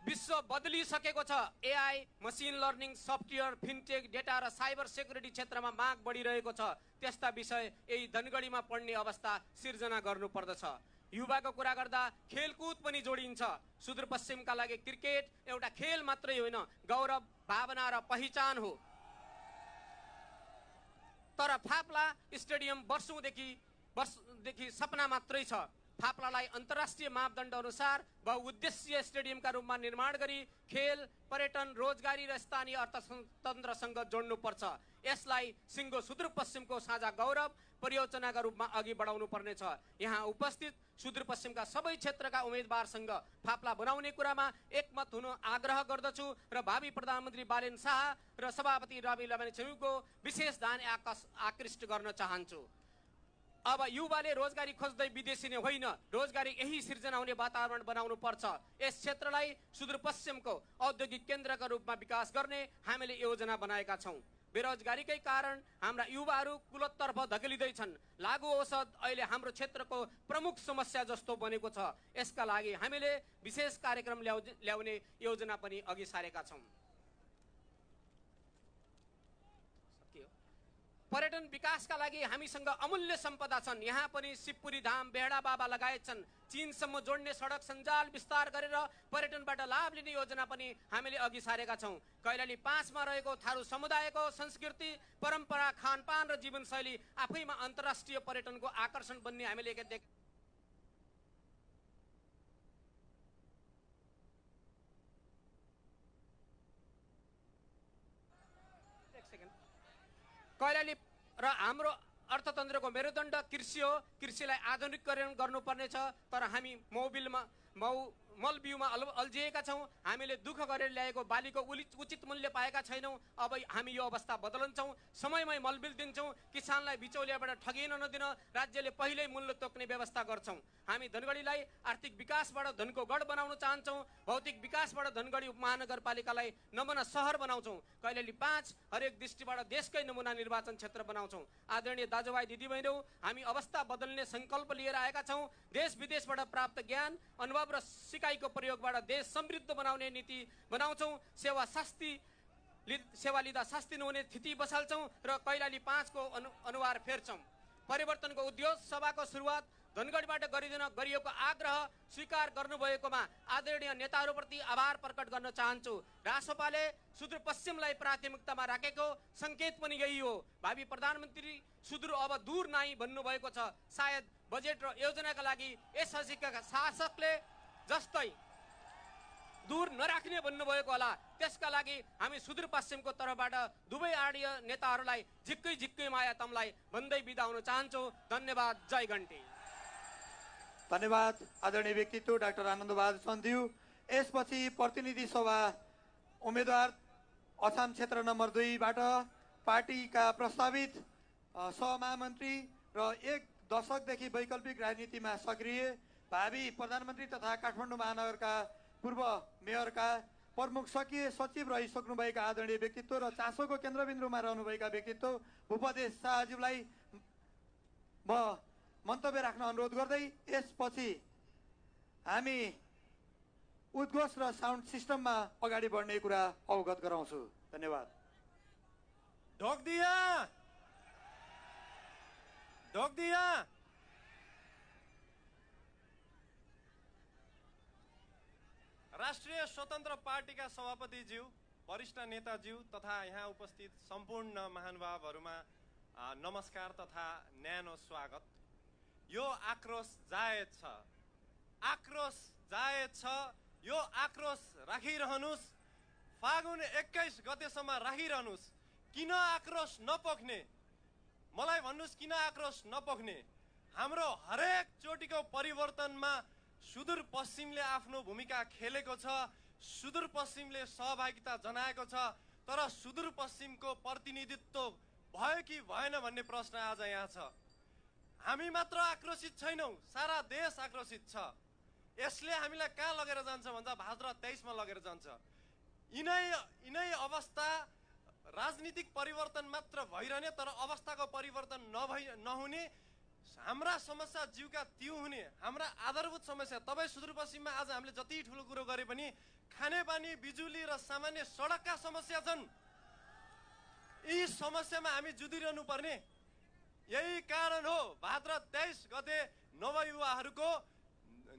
विश्व बदलिसकेको छ। AI, machine learning, software, fintech, data र साइबर सेक्युरिटी क्षेत्रमा माग बढिरहेको छ। त्यस्ता विषय यही धनगढीमा पढ्ने अवस्था सिर्जना गर्नुपर्दछ। युवाको कुरा गर्दा खेलकुद पनि जोडिन्छ। सुदूरपश्चिमका लागि क्रिकेट एउटा खेल मात्रै होइन, गौरव, भावना र पहिचान हो। तर फाप्ला स्टेडियम वर्षौंदेखि सपना मात्रै छ। फाप्लालाई अन्तर्राष्ट्रिय मापदण्ड अनुसार बहुउद्देश्य स्टेडियमका रूपमा निर्माण गरी खेल, पर्यटन, रोजगारी र स्थानीय अर्थतन्त्रसँग जोड्नुपर्छ। यसलाई सिङ्गो सुदूरपश्चिमको साझा गौरव परियोजनाका रूपमा अघि बढाउनु पर्नेछ। यहाँ उपस्थित सुदूरपश्चिमका सबै क्षेत्रका उम्मेदवारसँग फाप्ला बनाउने कुरामा एकमत हुन आग्रह गर्दछु र भावी प्रधानमन्त्री बालेन शाह र सभापति रवि लामिछानेको विशेष ध्यान आकृष्ट गर्न चाहन्छु। अब युवाले रोजगारी खोज्दै विदेशी नै होइन, रोजगारी यही सिर्जना हुने वातावरण बनाउनु पर्छ। यस क्षेत्रलाई सुदूरपश्चिमको औद्योगिक केन्द्रका रूपमा विकास गर्ने हामीले योजना बनाएका छौँ। बेरोजगारीकै कारण हाम्रा युवाहरू कुलतर्फ धकेलिँदैछन्। लागु औषध अहिले हाम्रो क्षेत्रको प्रमुख समस्या जस्तो बनेको छ। यसका लागि हामीले विशेष कार्यक्रम ल्याउने योजना पनि अघि सारेका छौँ। पर्यटन विकासका लागि हामीसँग अमूल्य सम्पदा छन्। यहाँ पनि शिवपुरी धाम, बेहडा बाबा लगायत छन्। चीनसम्म जोड्ने सडक सञ्जाल विस्तार गरेर पर्यटनबाट लाभ लिने योजना पनि हामीले अघि सारेका छौँ। कैलाली 5 मा रहेको थारू समुदायको संस्कृति, परम्परा, खानपान र जीवनशैली आफैमा अन्तर्राष्ट्रिय पर्यटनको आकर्षण बन्ने हामीले कैलाली र हाम्रो अर्थतन्त्रको मेरुदण्ड कृषि हो। कृषिलाई आधुनिकीकरण गर्नुपर्नेछ। तर हामी मलबिउमा अल्झिएका छौँ। हामीले दुःख गरेर ल्याएको बालीको उचित मूल्य पाएका छैनौँ। अब हामी यो अवस्था बदलन्छौँ। समयमै मलबिल दिन्छौँ। किसानलाई बिचौलियाबाट ठगिन नदिन राज्यले पहिल्यै मूल्य तोक्ने व्यवस्था गर्छौँ। हामी धनगढीलाई आर्थिक विकासबाट धनको गढ बनाउन चाहन्छौँ। भौतिक विकासबाट धनगढी उपमहानगरपालिकालाई नमुना सहर बनाउँछौँ। कैलाली 5 हरेक दृष्टिबाट देशकै नमुना निर्वाचन क्षेत्र बनाउँछौँ। आदरणीय दाजुभाइ दिदीबहिनी, हामी अवस्था बदल्ने सङ्कल्प लिएर आएका छौँ। देश विदेशबाट प्राप्त ज्ञान, अनुभव र सिकाइको प्रयोगबाट देश समृद्ध बनाउने नीति बनाउँछौँ। सेवा लिँदा शास्ति नहुने स्थिति बसाल्छौँ र कैलाली 5 को अनुहार फेर्छौँ। परिवर्तनको उद्योग सभाको सुरुवात धनगढीबाट गरिएको आग्रह स्वीकार गर्नुभएकोमा आदरणीय नेताहरूप्रति आभार प्रकट गर्न चाहन्छु। रासोपाले सुदूरपश्चिमलाई प्राथमिकतामा राखेको सङ्केत पनि यही हो। भावी प्रधानमन्त्री सुदूर अब दूर नाइ भन्नुभएको छ। सायद बजेट र योजनाका लागि यस हसिका शासकले जस्तै दूर नराख्ने भन्नुभएको होला। त्यसका लागि हामी सुदूरपश्चिमको तर्फबाट दुवै आदरणीय नेताहरूलाई झिक्कै झिक्कै माया तमलाई भन्दै बिदा हुन चाहन्छु। धन्यवाद। जय घन्टी। धन्यवाद आदरणीय व्यक्तित्व डाक्टर आनन्दबहादुर सन्धिउ। यसपछि प्रतिनिधि सभा उम्मेदवार अछाम क्षेत्र नम्बर 2 बाट पार्टीका प्रस्तावित सहमहामन्त्री र 1 दशकदेखि वैकल्पिक राजनीतिमा सक्रिय भावी प्रधानमन्त्री तथा काठमाडौँ महानगरका पूर्व मेयरका प्रमुख सचिव रहिसक्नुभएका आदरणीय व्यक्तित्व र चासोको केन्द्रबिन्दुमा रहनुभएका व्यक्तित्व भूपदेश शाहज्यूलाई म मन्तव्य राख्न अनुरोध गर्दै यसपछि हामी उद्घोष र साउन्ड सिस्टममा अगाडि बढ्ने कुरा अवगत गराउँछु। धन्यवाद। ढोकदिया ढोकदिया राष्ट्रिय स्वतन्त्र पार्टीका सभापतिज्यू, वरिष्ठ नेताज्यू तथा यहाँ उपस्थित सम्पूर्ण महानुभावहरूमा नमस्कार तथा न्यानो स्वागत। यो आक्रोश जायज छ, आक्रोश जायज छ। यो आक्रोश राखिरहनुस्, फागुन 21 गतेसम्म राखिरहनुस्। किन आक्रोश नपोख्ने? मलाई भन्नुस् किन आक्रोश नपोख्ने? हाम्रो हरेक चोटिको परिवर्तनमा सुदूरपश्चिमले आफ्नो भूमिका खेलेको छ, सुदूरपश्चिमले सहभागिता जनाएको छ। तर सुदूरपश्चिमको प्रतिनिधित्व भयो कि भएन भन्ने प्रश्न आज यहाँ छ। हामी मात्र आक्रोशित छैनौँ, सारा देश आक्रोशित छ। यसले हामीलाई कहाँ लगेर जान्छ भन्दा भाद्र 23 मा लगेर जान्छ। यिनै अवस्था राजनीतिक परिवर्तन मात्र भइरहने, तर अवस्थाको परिवर्तन नहुने, हाम्रा समस्या जीवका त्यौं हुने, हाम्रा आधारभूत समस्या। तपाईँ सुदूरपश्चिममा आज हामीले जति ठुलो कुरो गरे पनि खानेपानी, बिजुली र सामान्य सडकका समस्या छन्। यी समस्यामा हामी जुधिरहनु पर्ने। यही कारण हो भाद्र 23 गते नवयुवाहरूको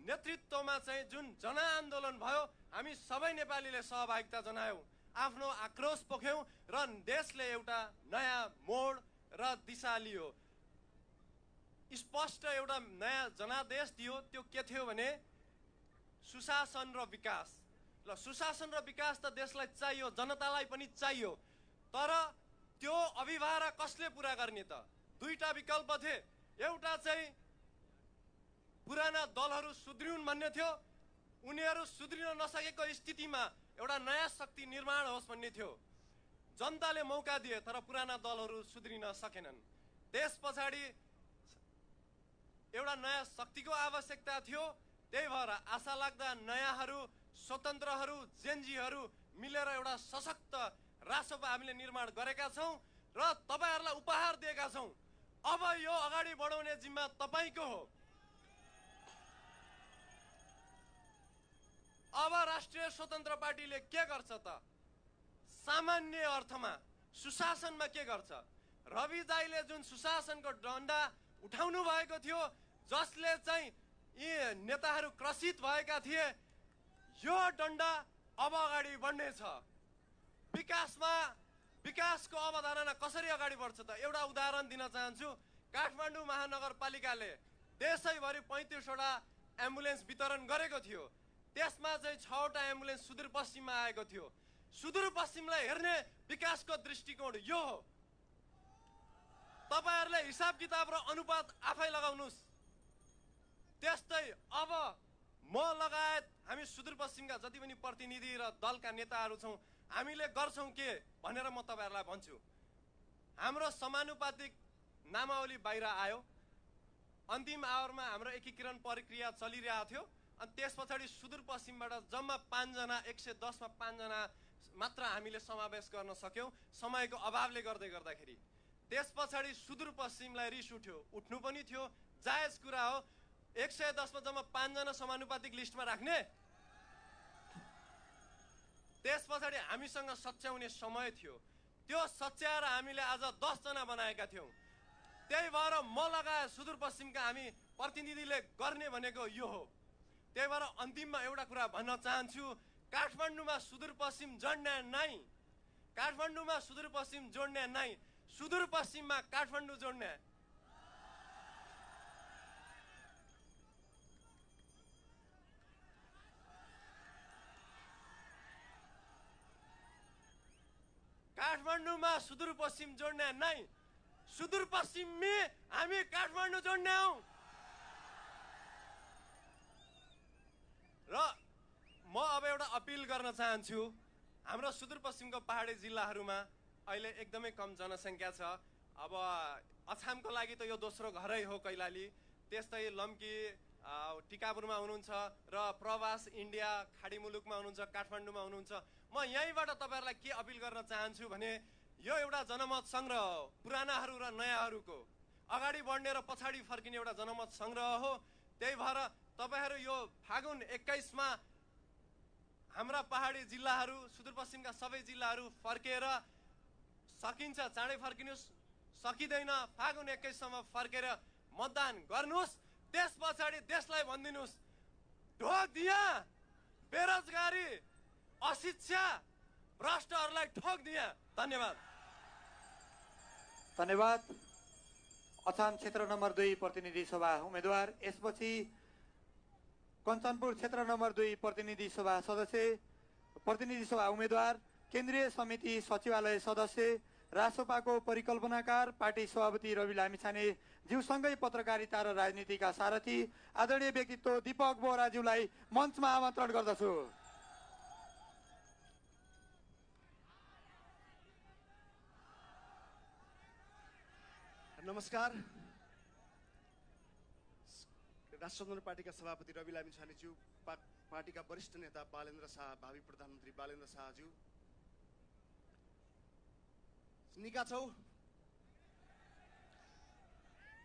नेतृत्वमा चाहिँ जुन जनआन्दोलन भयो, हामी सबै नेपालीले सहभागिता जनायौँ, आफ्नो आक्रोश पोख्यौँ र देशले एउटा नयाँ मोड र दिशा लियो। स्पष्ट एउटा नयाँ जनादेश दियो। त्यो के थियो भने सुशासन र विकास। ल सुशासन र विकास त देशलाई चाहियो, जनतालाई पनि चाहियो, तर त्यो अभिभारा कसले पुरा गर्ने त? दुईटा विकल्प थिए। एउटा चाहिँ पुराना दलहरू सुध्रिउन् भन्ने थियो, उनीहरू सुध्रिन नसकेको स्थितिमा एउटा नयाँ शक्ति निर्माण होस् भन्ने थियो। जनताले मौका दिए तर पुराना दलहरू सुध्रिन सकेनन्। त्यस पछाडि एउटा नयाँ शक्तिको आवश्यकता थियो। त्यही भएर आशा लाग्दा नयाँहरू, स्वतन्त्रहरू, जेनजीहरू मिलेर एउटा सशक्त राष्ट्रको हामीले निर्माण गरेका छौँ र तपाईहरूलाई उपहार दिएका छौँ। अब यो अगाडि बढाउने जिम्मा तपाईँको हो। अब राष्ट्रिय स्वतन्त्र पार्टीले के गर्छ त? सामान्य अर्थमा सुशासनमा के गर्छ? रवि दाइले जुन सुशासनको डन्डा उठाउनु भएको थियो, जसले चाहिँ यी नेताहरू क्रसित भएका थिए, यो डन्डा अब अगाडि बढ्नेछ। विकासको अवधारणा कसरी अगाडि बढ्छ त? एउटा उदाहरण दिन चाहन्छु। काठमाडौँ महानगरपालिकाले देशैभरि 35 वटा एम्बुलेन्स वितरण गरेको थियो। त्यसमा चाहिँ 6 वटा एम्बुलेन्स सुदूरपश्चिममा आएको थियो। सुदूरपश्चिमलाई हेर्ने विकासको दृष्टिकोण यो हो। तपाईहरूले हिसाब किताब र अनुपात आफै लगाउनुस्। त्यस्तै अब म लगायत हामी सुदूरपश्चिमका जति पनि प्रतिनिधि र दलका नेताहरू छौँ, हामीले गर्छौँ के भनेर म तपाईहरूलाई भन्छु। हाम्रो समानुपातिक नामावली बाहिर आयो। अन्तिम आवरमा हाम्रो एकीकरण प्रक्रिया चलिरहेको थियो। अनि त्यस पछाडि सुदूरपश्चिमबाट जम्मा 5 जना, 110 मा 5 जना मात्र हामीले समावेश गर्न सक्यौँ समयको अभावले गर्दाखेरि। त्यस पछाडि सुदूरपश्चिमलाई रिस उठ्यो, उठ्नु पनि थियो, जायज कुरा हो। 110 मा जम्मा 5 जना समानुपातिक लिस्टमा राख्ने। त्यस पछाडि हामीसँग सच्याउने समय थियो। त्यो सच्याएर हामीले आज 10 जना बनाएका थियौँ। त्यही भएर म लगायत सुदूरपश्चिमका हामी प्रतिनिधिले गर्ने भनेको यो हो। त्यही भएर अन्तिममा एउटा कुरा भन्न चाहन्छु। काठमाडौँमा सुदूरपश्चिम जोड्ने नै, काठमाडौँमा सुदूरपश्चिम जोड्ने नै, सुदूरपश्चिममा काठमाडौँ जोड्ने। काठमाडौँमा सुदूरपश्चिम जोड्ने नै, सुदूरपश्चिमी हामी काठमाडौँ जोड्ने हौ। र म अब एउटा अपिल गर्न चाहन्छु। हाम्रो सुदूरपश्चिमको पहाडी जिल्लाहरूमा अहिले एकदमै कम जनसङ्ख्या छ। अब अछामको लागि त यो दोस्रो घरै हो कैलाली। त्यस्तै लम्की, टिकापुरमा हुनुहुन्छ र प्रवास इन्डिया खाडी मुलुकमा हुनुहुन्छ, काठमाडौँमा हुनुहुन्छ। म यहीँबाट तपाईँहरूलाई के अपिल गर्न चाहन्छु भने यो एउटा जनमत सङ्ग्रह हो, पुरानाहरू र नयाँहरूको। अगाडि बढ्ने र पछाडि फर्किने एउटा जनमत संग्रह हो। त्यही भएर तपाईहरू यो फागुन 21 मा हाम्रा पहाडी जिल्लाहरू, सुदूरपश्चिमका सबै जिल्लाहरू फर्केर सकिन्छ चाँडै फर्किनुस्, सकिँदैन फागुन 21 सम्म फर्केर मतदान गर्नुहोस्। त्यस पछाडि देशलाई भनिदिनुहोस् ढोक दिया, बेरोजगारी, अशिक्षा, भ्रष्टहरूलाई ठोक दिया। धन्यवाद। धन्यवाद। अछाम क्षेत्र नम्बर 2 प्रतिनिधि सभा उम्मेदवार, यसपछि कञ्चनपुर क्षेत्र नम्बर 2 प्रतिनिधि सभा सदस्य, प्रतिनिधि सभा उम्मेदवार, केन्द्रीय समिति सचिवालय सदस्य, रासोपाको परिकल्पनाकार पार्टी सभापति रवि लामिछाने ज्यूसँगै पत्रकारिता र राजनीतिका सारथी आदरणीय व्यक्तित्व दीपक बोहराज्यूलाई मञ्चमा आमन्त्रण गर्दछु। नमस्कार। राष्ट्र स्वतन्त्र पार्टीका सभापति रवि लामिछानेज्यू, पार्टीका वरिष्ठ नेता बालेन्द्र शाह, भावी प्रधानमन्त्री बालेन्द्र शाहज्यू, निका छौ।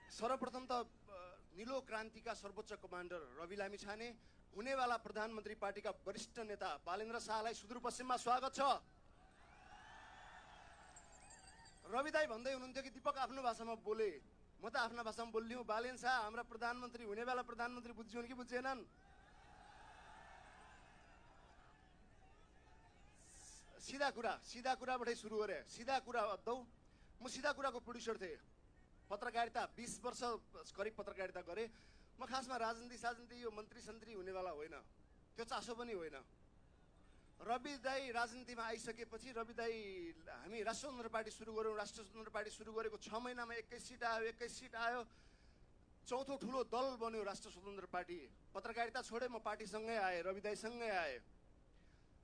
सर्वप्रथम त नीलो क्रान्तिका सर्वोच्च कमान्डर रवि लामिछाने, हुनेवाला प्रधानमन्त्री पार्टीका वरिष्ठ नेता बालेन्द्र शाहलाई सुदूरपश्चिममा स्वागत छ। रवि दाई भन्दै हुनुहुन्थ्यो कि दीपक आफ्नो भाषामा बोले, म त आफ्ना भाषामा बोल्ने हो। बालेन्द्र शाह हाम्रा प्रधानमन्त्री, हुनेवाला प्रधानमन्त्री बुझ्छन् कि बुझेनन्? सिधा कुराबाटै सुरु गरे। सिधा कुरा अद्दौ। म सिधा कुराको प्रड्युसर थिएँ। पत्रकारिता 20 वर्ष करिब पत्रकारिता गरेँ। म खासमा राजनीति यो मन्त्री सन्त्री हुनेवाला होइन, त्यो चासो पनि होइन। रवि दाई राजनीतिमा आइसकेपछि रवि दाई हामी राष्ट्र स्वतन्त्र पार्टी सुरु गऱ्यौँ। राष्ट्र स्वतन्त्र पार्टी सुरु गरेको 6 महिनामा 21 सिट आयो। चौथो ठुलो दल बन्यो राष्ट्र स्वतन्त्र पार्टी। पत्रकारिता छोडे म पार्टीसँगै आएँ, रवि दाईसँगै आएँ।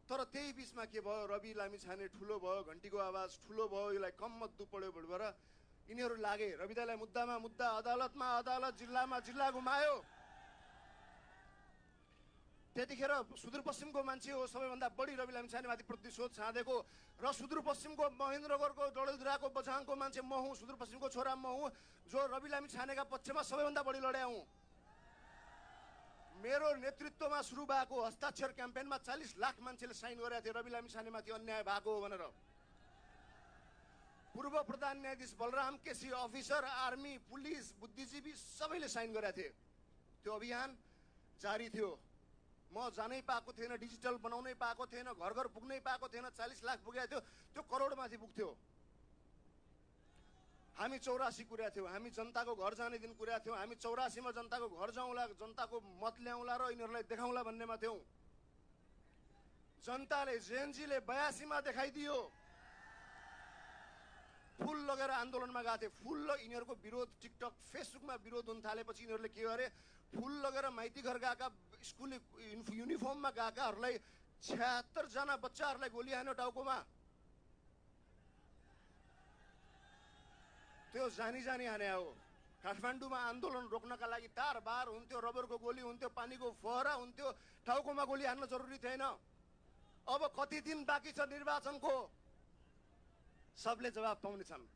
तर त्यही बिचमा के भयो, रवि लामिछाने ठुलो भयो, घन्टीको आवाज ठुलो भयो, यसलाई कम मत पड्यो भएर यिनीहरू लागे। रवि दाईलाई मुद्दामा मुद्दा, अदालतमा अदालत, जिल्लामा जिल्ला घुमायो। त्यतिखेर सुदूरपश्चिमको मान्छे हो सबैभन्दा बढी रवि लामिछानेमाथि प्रतिशोध छाँदेको, र सुदूरपश्चिमको महेन्द्रगढको डडेलधुराको बझाङको मान्छे म हुँ, सुदूरपश्चिमको छोरा म हुँ, जो रवि लामिछानेका पक्षमा सबैभन्दा बढी लड्या हुँ। मेरो नेतृत्वमा सुरु भएको हस्ताक्षर क्याम्पेनमा 40 लाख मान्छेले साइन गरेका थिए रवि लामिछानेमाथि अन्याय भएको हो भनेर। पूर्व प्रधान न्यायाधीश Balaram KC, officer, army, police, बुद्धिजीवी सबैले साइन गरेका थिए। त्यो अभियान जारी थियो। म जानै पाएको थिएन, डिजिटल बनाउनै पाएको थिएन, घर घर पुग्नै पाएको थिएन। 40 लाख पुगेको थियो, त्यो करोडमाथि पुग्थ्यो। हामी 84 कुरा थियौँ, हामी जनताको घर जाने दिन कुरा थियौँ, हामी 84 मा जनताको घर जाउँला, जनताको मत ल्याउँला र यिनीहरूलाई देखाउँला भन्नेमा थियौँ। जनताले जेएनजीले 82 मा देखाइदियो। फुल लगेर आन्दोलनमा गएको थिए। फुल यिनीहरूको विरोध टिकटक फेसबुकमा विरोध हुन थालेपछि यिनीहरूले के गरे, फुल लगेर माइती घर गएका स्कुल युनिफर्ममा गएकाहरूलाई 76 जना बच्चाहरूलाई गोली हान्यो टाउकोमा। त्यो जानी हाने हो। काठमाडौँमा आन्दोलन रोक्नका लागि तार बार हुन्थ्यो, रबरको गोली हुन्थ्यो, पानीको फहरा हुन्थ्यो, टाउकोमा गोली हान्न जरुरी थिएन। अब कति दिन बाँकी छ निर्वाचनको? सबले जवाब पाउनेछन्,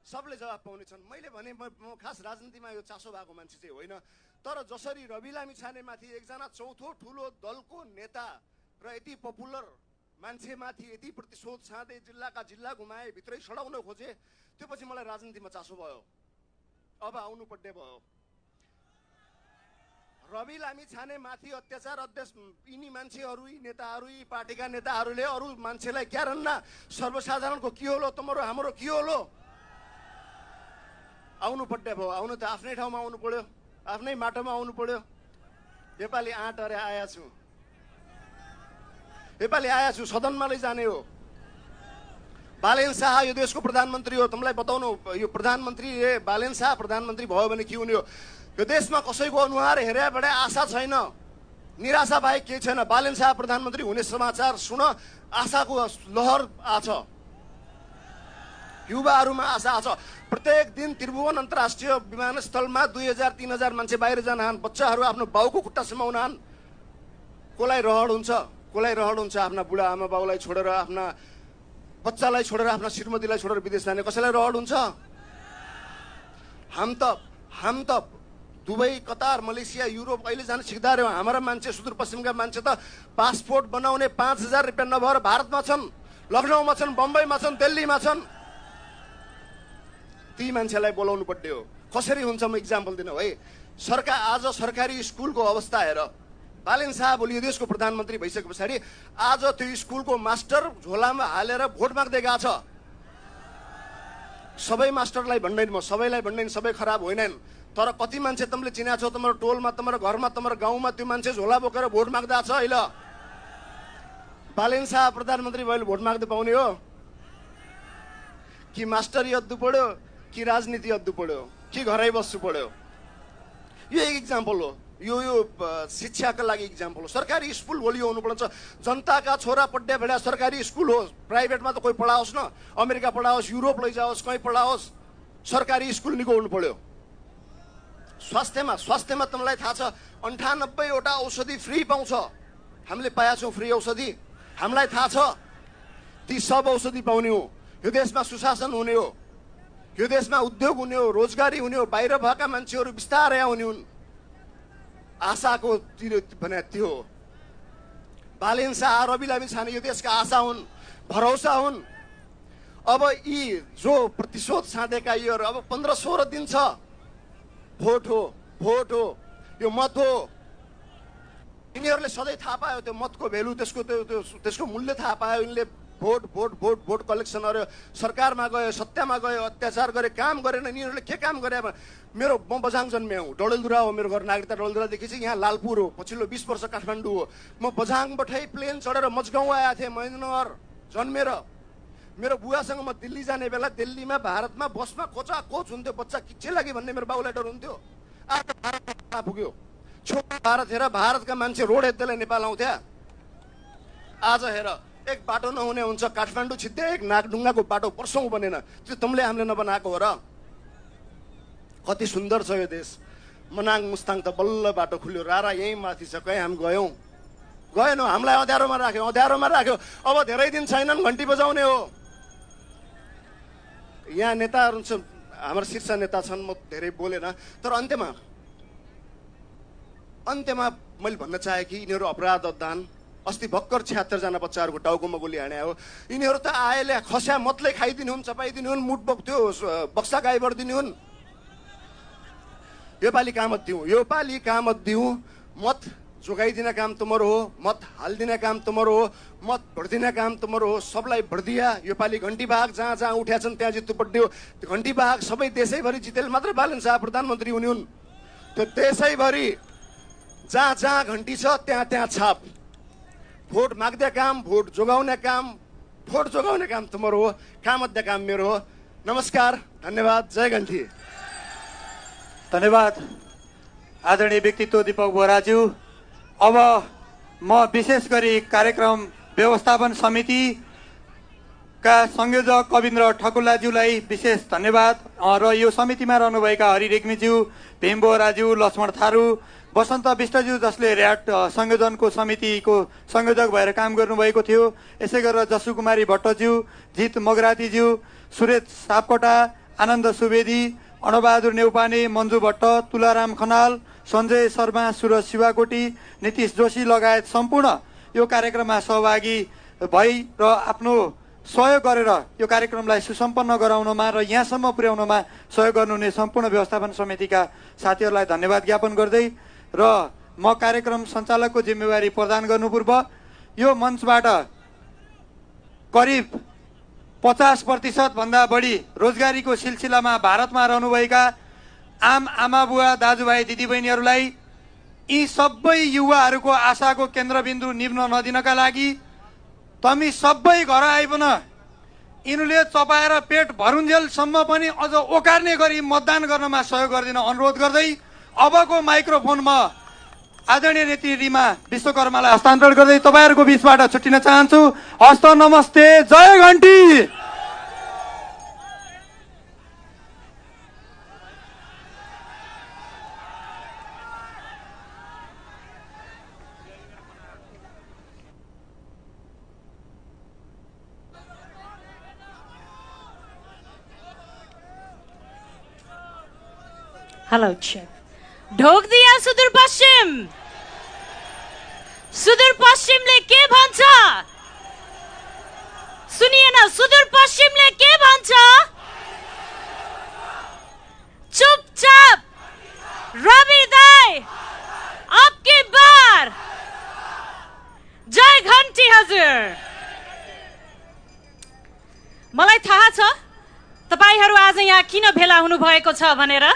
सबले जवाब पाउनेछन्। मैले भने म खास राजनीतिमा यो चासो भएको मान्छे चाहिँ होइन, तर जसरी रवि लामिछानेमाथि एकजना चौथो ठुलो दलको नेता र यति पपुलर मान्छेमाथि यति प्रतिशोध छाँदै जिल्लाका जिल्ला घुमाए, भित्रै सडाउन खोजे, त्यो पछि मलाई राजनीतिमा चासो भयो। अब आउनु पर्ने भयो। रवि लामिछानेमाथि अत्याचार यिनी मान्छेहरू, यी नेताहरू, यी पार्टीका नेताहरूले अरू मान्छेलाई क्या रन्ना सर्वसाधारणको के होलो, तमरो हाम्रो के होलो? आउनु पर्ने भयो। आउनु त आफ्नै ठाउँमा आउनु पर्यो, आफ्नै माटोमा आउनु पर्यो। नेपाली आँट अरे आया छु, नेपाली आया छु, सदनमा लैजाने हो। बालेन्द्र शाह यो देशको प्रधानमन्त्री हो। तिमीलाई बताउनु, यो प्रधानमन्त्री बालेन्द्र शाह प्रधानमन्त्री भयो भने के हुने हो? यो देशमा कसैको अनुहार हेरेबाट आशा छैन, निराशा बाहेक केही छैन। बालेन्द्र शाह प्रधानमन्त्री हुने समाचार सुन आशाको लहर आछ, युवाहरूमा आशा आछ। प्रत्येक दिन त्रिभुवन अन्तर्राष्ट्रिय विमानस्थलमा 2000-3000 मान्छे बाहिर जान आन्, बच्चाहरू आफ्नो बाउको खुट्टा समाउन आन्। कसलाई रहर हुन्छ, कसलाई रहर हुन्छ आफ्ना बुढा आमा बाउलाई छोडेर, आफ्ना बच्चालाई छोडेर, आफ्ना श्रीमतीलाई छोडेर विदेश जाने? कसैलाई रहर हुन्छ? हम त दुबई, कतार, मलेसिया, युरोप अहिले जान सिक्दा रह्यौँ। हाम्रा मान्छे सुदूरपश्चिमका मान्छे त पासपोर्ट बनाउने 5,000 रुपियाँ नभएर भारतमा छन्, लखनऊमा छन्, बम्बईमा छन्, दिल्लीमा छन्। ती मान्छेलाई बोलाउनु पर्ने हो। कसरी हुन्छ म इक्जाम्पल दिनु है। आज सरकारी स्कुलको अवस्था हेर। बालेन शाह भोलि यो देशको प्रधानमन्त्री भइसके पछाडि आज त्यो स्कुलको मास्टर झोलामा हालेर भोट माग्दै गएको छ। सबै मास्टरलाई भन्दैन, म सबैलाई भन्दैन, सबै खराब होइनन्, तर कति मान्छे तिमीले चिना छौ तिम्रो टोलमा, तिम्रो घरमा, तिम्रो गाउँमा त्यो मान्छे झोला बोकेर भोट माग्दा छ। अहिले बालेन शाह प्रधानमन्त्री भएले भोट माग्दै पाउने हो कि मास्टरी अद्दु पढ्यो कि राजनीति अद्दु पढ्यो कि घरै बस्नु पढ्यो? यो एक इक्जाम्पल हो। यो शिक्षाका लागि इक्जाम्पल हो। सरकारी स्कुल भोलि हुनुपर्छ। जनताका छोरा पढ्या भेडा सरकारी स्कुल हो। प्राइभेटमा त कोही पढाओस् न, अमेरिका पढाओस्, युरोप लैजाओस्, कहीँ पढाओस्, सरकारी स्कुल निको हुनु पर्यो। स्वास्थ्यमा तिमीलाई थाहा छ 98वटा औषधि फ्री पाउँछ। हामीले पाएका छौँ फ्री औषधि, हामीलाई थाहा छ। ती सब औषधि पाउने हो। यो देशमा सुशासन हुने हो, यो देशमा उद्योग हुने हो, रोजगारी हुने हो, बाहिर भएका मान्छेहरू बिस्तारै आउने हुन्। आशाको भने त्यो बालेन शाह, रवि लामिछाने यो देशका आशा हुन्, भरोसा हुन्। अब यी जो प्रतिशोध साधेका यो अब 15-16 दिन छ। भोट हो, यो मत हो। यिनीहरूले सधैँ थाहा पायो त्यो मतको भेल्यु, त्यसको मूल्य थाहा पायो। यिनले भोट कलेक्सन गर्यो, सरकारमा गयो, सत्तामा गयो, अत्याचार गरे, काम गरेन। यिनीहरूले के काम गरे? म बझाङ जन्मे हुँ, डडेलधुरा हो मेरो घर, नागरिकता डडेलधुरादेखि चाहिँ यहाँ लालपुर हो, पछिल्लो 20 वर्ष काठमाडौँ हो। म बझाङबाटै प्लेन चढेर मजगाउँ आएको थिएँ, महेन्द्रनगर जन्मेर। मेरो बुवासँग म दिल्ली जाने बेला दिल्लीमा भारतमा बसमा कोचा कोच हुन्थ्यो। बच्चा किच्चे लाग्यो भन्ने मेरो बाउलाई डर हुन्थ्यो। आज भारत पुग्यो, छोटो भारत हेर, भारतका मान्छे रोड हेर्दैलाई नेपाल आउँथ्या। आज हेर, एक बाटो नहुने हुन्छ, काठमाडौँ छिद्दै एक नागढुङ्गाको बाटो वर्षौँ बनेन। त्यो तुमले हामीले नबनाएको हो र? कति सुन्दर छ यो देश। मनाङ मुस्ताङ त बल्ल बाटो खुल्यो, रारा यहीँ माथि छ, कहीँ हामी गएनौँ, हामीलाई अँध्यारोमा राख्यो। अब धेरै दिन छैनन् घन्टी बजाउने हो। यहाँ नेताहरू छन्, हाम्रो शीर्ष नेता छन्, म धेरै बोलेन, तर अन्त्यमा मैले भन्न चाहे कि यिनीहरू अपराध अध्ययन। अस्ति भर्खर 76 जना बच्चाहरूको टाउकोमा गोली हाने हो। यिनीहरू त आएले खस्या मतले खाइदिनु हुन्, चपाइदिनु हुन्, मुट बोक्थ्यो, बक्सा गाई बढिदिनु हुन्। यो पालि कामत दिउँ। मत जोगाइदिने काम तुम्हारो हो, मत हालिदिने काम तुम्हारो हो, मत भर्दिने काम तुम्हारो हो। सबलाई भर्दिया। यो पालि घन्टी बाग जहाँ उठ्या छन् त्यहाँ जित्नु पड्यो। घन्टी बाग सबै देशैभरि जितेल मात्र बालेन शाह प्रधानमन्त्री हुने हुन्। त्यो देशैभरि जहाँ घन्टी छ त्यहाँ छाप। भोट माग्दे काम, भोट जोगाउने काम तुम्हारो हो, काम अद्दे काम मेरो हो। नमस्कार, धन्यवाद, जय घन्टी। धन्यवाद आदरणीय व्यक्तित्व दीपक बोहराज्यू। अब म विशेष गरी कार्यक्रम व्यवस्थापन समितिका संयोजक कविन्द्र ठकुल्लाज्यूलाई विशेष धन्यवाद र यो समितिमा रहनुभएका हरि रेग्मीज्यू, भीम बोहराज्यू, लक्ष्मण थारू, वसन्त विष्टज्यू जसले ऱ्याट संयोजनको समितिको संयोजक भएर काम गर्नुभएको थियो, यसै गरेर जसु कुमारी भट्टज्यू, जित मगरातीज्यू, सुरेश सापकोटा, आनन्द सुवेदी, अणबहादुर नेउपाने, मन्जु भट्ट, तुलाराम खनाल, सञ्जय शर्मा, सुरज शिवाकोटी, नीतिश जोशी लगायत सम्पूर्ण यो कार्यक्रममा सहभागी भई र आफ्नो सहयोग गरेर यो कार्यक्रमलाई सुसम्पन्न गराउनमा र यहाँसम्म पुर्याउनमा सहयोग गर्नुहुने सम्पूर्ण व्यवस्थापन समितिका साथीहरूलाई धन्यवाद ज्ञापन गर्दै र म कार्यक्रम सञ्चालकको जिम्मेवारी प्रदान गर्नु पूर्व यो मञ्चबाट करिब 50% भन्दा बढी रोजगारीको सिलसिलामा भारतमा रहनुभएका आम आमा बुवा दाजुभाइ दिदीबहिनीहरूलाई यी सबै युवाहरूको आशाको केन्द्रबिन्दु निभ्न नदिनका लागि तमी सबै घर आइपुन यिनीहरूले चपाएर पेट भरुन्जेलसम्म पनि अझ ओकार्ने गरी मतदान गर्नमा सहयोग गरिदिन अनुरोध गर्दै अबको माइक्रोफोन म आदरणीय नेत्री रिमा विश्वकर्मालाई हस्तान्तरण गर्दै तपाईहरूको बीचबाट छुट्टिन चाहन्छु। हस्त नमस्ते, जय घन्टी। Hello check. ढोक दिया सुदूरपश्चिम। सुदूरपश्चिमले के भन्छ? सुनिए न, सुदूरपश्चिमले के भन्छ? चुपचाप रवि दाई अब की बार। जय घन्टी हजुर। मलाई थाहा छ तपाईहरू आज यहाँ किन भेला हुनु भएको छ भनेर।